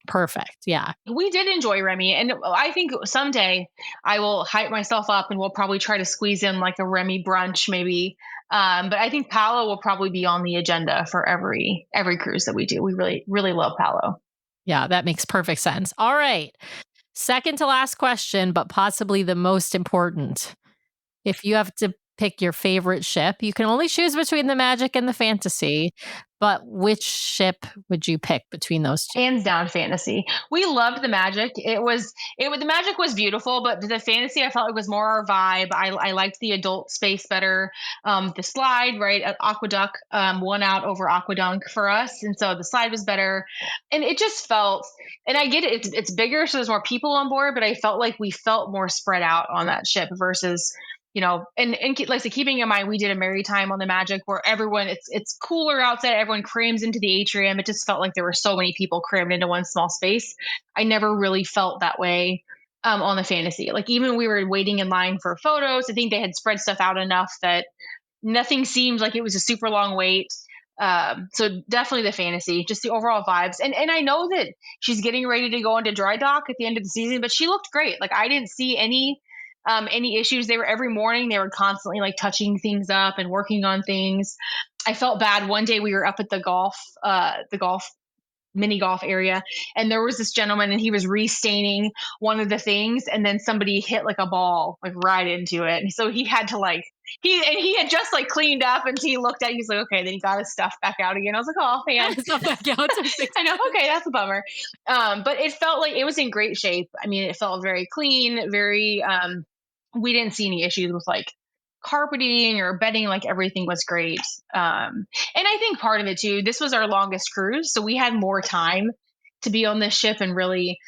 perfect. Yeah. We did enjoy Remy, and I think someday I will hype myself up, and we'll probably try to squeeze in like a Remy brunch, maybe. But I think Palo will probably be on the agenda for every cruise that we do. We really really love Palo. Yeah, that makes perfect sense. All right. Second to last question, but possibly the most important. If you have to pick your favorite ship, you can only choose between the Magic and the Fantasy, but which ship would you pick between those two? Hands down fantasy. We loved the Magic. The Magic was beautiful, but the fantasy I felt like was more our vibe. I liked the adult space better. The slide, right, at Aqueduct, won out over Aqueduct for us, and so the slide was better. And it just felt, and I get it, it's bigger, so there's more people on board, but I felt like we felt more spread out on that ship versus, and like so keeping in mind, we did a maritime on the Magic where everyone, it's cooler outside. Everyone crams into the atrium. It just felt like there were so many people crammed into one small space. I never really felt that way on the Fantasy. Like even when we were waiting in line for photos, I think they had spread stuff out enough that nothing seemed like it was a super long wait. So definitely the fantasy, just the overall vibes. And I know that she's getting ready to go into dry dock at the end of the season, but she looked great. Like I didn't see any issues. They were every morning, they were constantly like touching things up and working on things. I felt bad. One day we were up at the golf mini golf area, and there was this gentleman and he was restaining one of the things, and then somebody hit like a ball like right into it, and so he had to like he had just like cleaned up, and he looked at it, he's like, okay, then he got his stuff back out again. I was like, oh man. Stuff back out to fix I know, okay, that's a bummer. But it felt like it was in great shape. I mean, it felt very clean, very we didn't see any issues with like carpeting or bedding. Like everything was great. And I think part of it too, this was our longest cruise, so we had more time to be on this ship and really,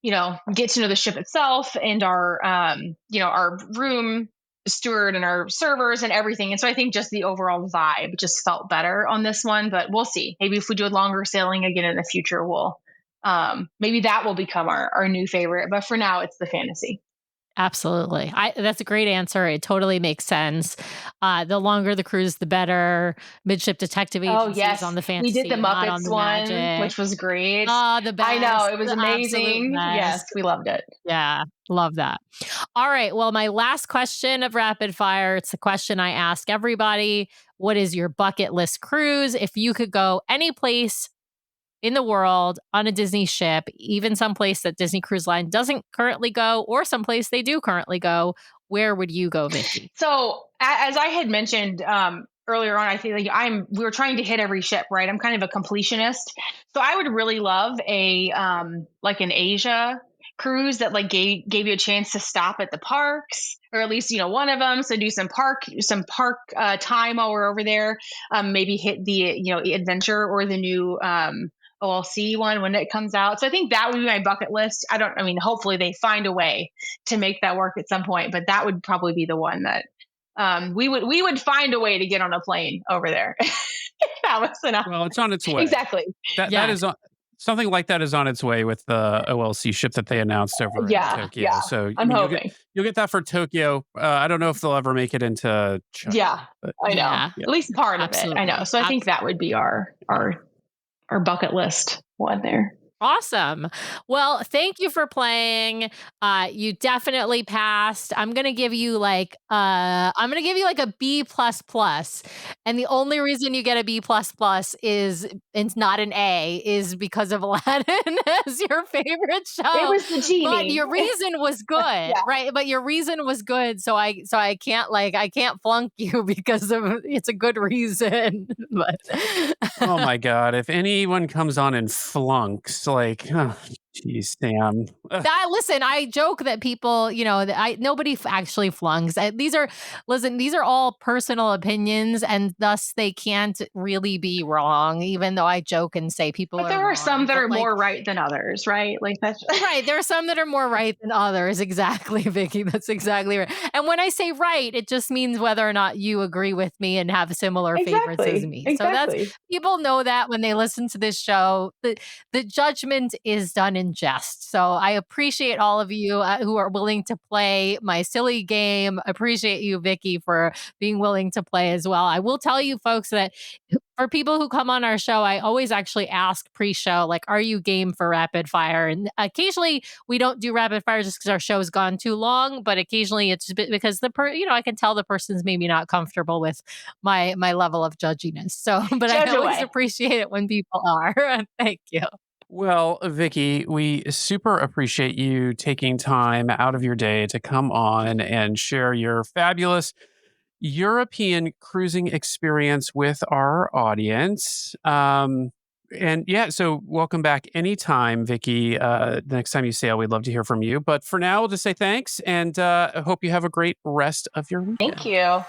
get to know the ship itself and our our room steward and our servers and everything. And so I think just the overall vibe just felt better on this one, but we'll see. Maybe if we do a longer sailing again in the future, we'll maybe that will become our new favorite. But for now, it's the fantasy. Absolutely. That's a great answer. It totally makes sense. The longer the cruise, the better. Midship Detective Agencies on the fantasy, we did the not on Muppets the one, magic. which was great. The best. I know, it was The absolute amazing. best. Yes, we loved it. Yeah, love that. All right. Well, my last question of rapid fire, it's the question I ask everybody. What is your bucket list cruise? If you could go any place in the world on a Disney ship, even someplace that Disney Cruise Line doesn't currently go, or someplace they do currently go, where would you go, Vicky? So as I had mentioned earlier on, I think like we were trying to hit every ship, right? I'm kind of a completionist. So I would really love a like an Asia cruise that like gave you a chance to stop at the parks, or at least one of them. So do some park time while we're over there. Maybe hit the adventure or the new OLC one when it comes out. So I think that would be my bucket list. Hopefully they find a way to make that work at some point, but that would probably be the one that we would find a way to get on a plane over there. That was enough. Well, it's on its way. Exactly. That is something like that is on its way with the OLC ship that they announced over in Tokyo. Yeah. So I'm hoping you'll get that for Tokyo. I don't know if they'll ever make it into China. Yeah, I know. Yeah. At least part of it. I know. So I think that would be our bucket list one there. Awesome. Well, thank you for playing. You definitely passed. I'm gonna give you like a B++. And the only reason you get a B++ is it's not an A is because of Aladdin as your favorite show. It was the genie. But your reason was good, Yeah. right? But your reason was good, so I can't flunk you because of it's a good reason. But oh my God! If anyone comes on and flunks, like, oh, geez, Sam. Listen, I joke that people, nobody actually flunks. These are all personal opinions, and thus they can't really be wrong. Even though I joke and say people but are there wrong, are some that are more right than others, right? Like that's right. There are some that are more right than others. Exactly, Vicky. That's exactly right. And when I say right, it just means whether or not you agree with me and have similar favorites as me. Exactly. So that's people know that when they listen to this show, the judgment is done in jest. So I appreciate all of you who are willing to play my silly game. Appreciate you, Vicky, for being willing to play as well. I will tell you, folks, that for people who come on our show, I always actually ask pre-show, like, are you game for rapid fire? And occasionally we don't do rapid fire just because our show's gone too long, but occasionally it's because I can tell the person's maybe not comfortable with my level of judginess. So, but I always appreciate it when people are. Thank you. Well, Vicky, we super appreciate you taking time out of your day to come on and share your fabulous European cruising experience with our audience. And yeah, so welcome back anytime, Vicky. The next time you sail, we'd love to hear from you. But for now, we'll just say thanks, and I hope you have a great rest of your weekend. Thank you.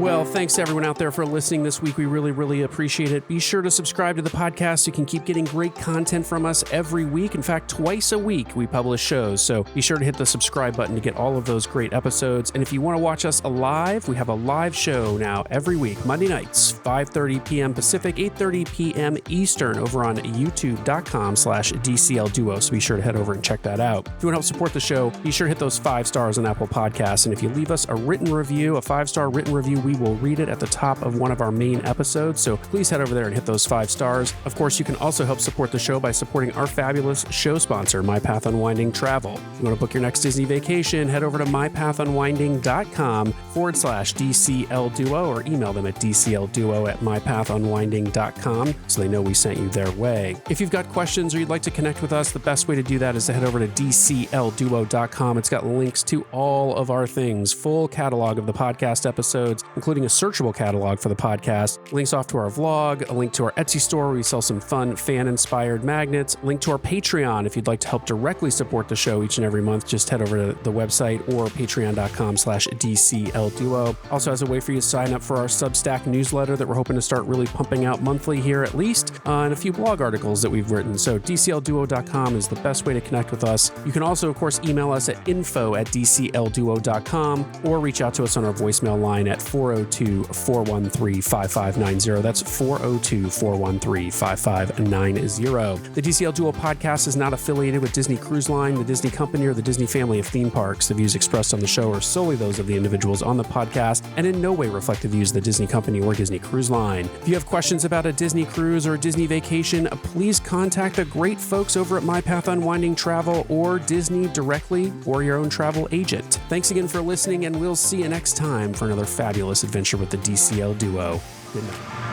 Well, thanks to everyone out there for listening this week. We really, really appreciate it. Be sure to subscribe to the podcast so you can keep getting great content from us every week. In fact, twice a week we publish shows. So be sure to hit the subscribe button to get all of those great episodes. And if you want to watch us live, we have a live show now every week, Monday nights, 5:30 p.m. Pacific, 8:30 p.m. Eastern over on youtube.com/DCLDuo. So be sure to head over and check that out. If you want to help support the show, be sure to hit those 5 stars on Apple Podcasts. And if you leave us a written review, a 5-star written review, we will read it at the top of one of our main episodes. So please head over there and hit those 5 stars. Of course, you can also help support the show by supporting our fabulous show sponsor, My Path Unwinding Travel. If you want to book your next Disney vacation, head over to mypathunwinding.com/DCLDuo or email them at DCLDuo@mypathunwinding.com so they know we sent you their way. If you've got questions or you'd like to connect with us, the best way to do that is to head over to DCLDuo.com. It's got links to all of our things, full catalog of the podcast episodes, including a searchable catalog for the podcast, links off to our vlog, a link to our Etsy store where we sell some fun fan-inspired magnets, link to our Patreon if you'd like to help directly support the show each and every month. Just head over to the website or patreon.com/DCLDuo. Also has a way for you to sign up for our Substack newsletter that we're hoping to start really pumping out monthly here at least, and a few blog articles that we've written. So DCLDuo.com is the best way to connect with us. You can also, of course, email us at info@DCLDuo.com or reach out to us on our voicemail line at 402-413-5590. That's 402-413-5590. The DCL Duo podcast is not affiliated with Disney Cruise Line, the Disney Company, or the Disney family of theme parks. The views expressed on the show are solely those of the individuals on the podcast and in no way reflect the views of the Disney Company or Disney Cruise Line. If you have questions about a Disney cruise or a Disney vacation, please contact the great folks over at My Path Unwinding Travel or Disney directly or your own travel agent. Thanks again for listening, and we'll see you next time for another fabulous adventure with the DCL Duo. Good night.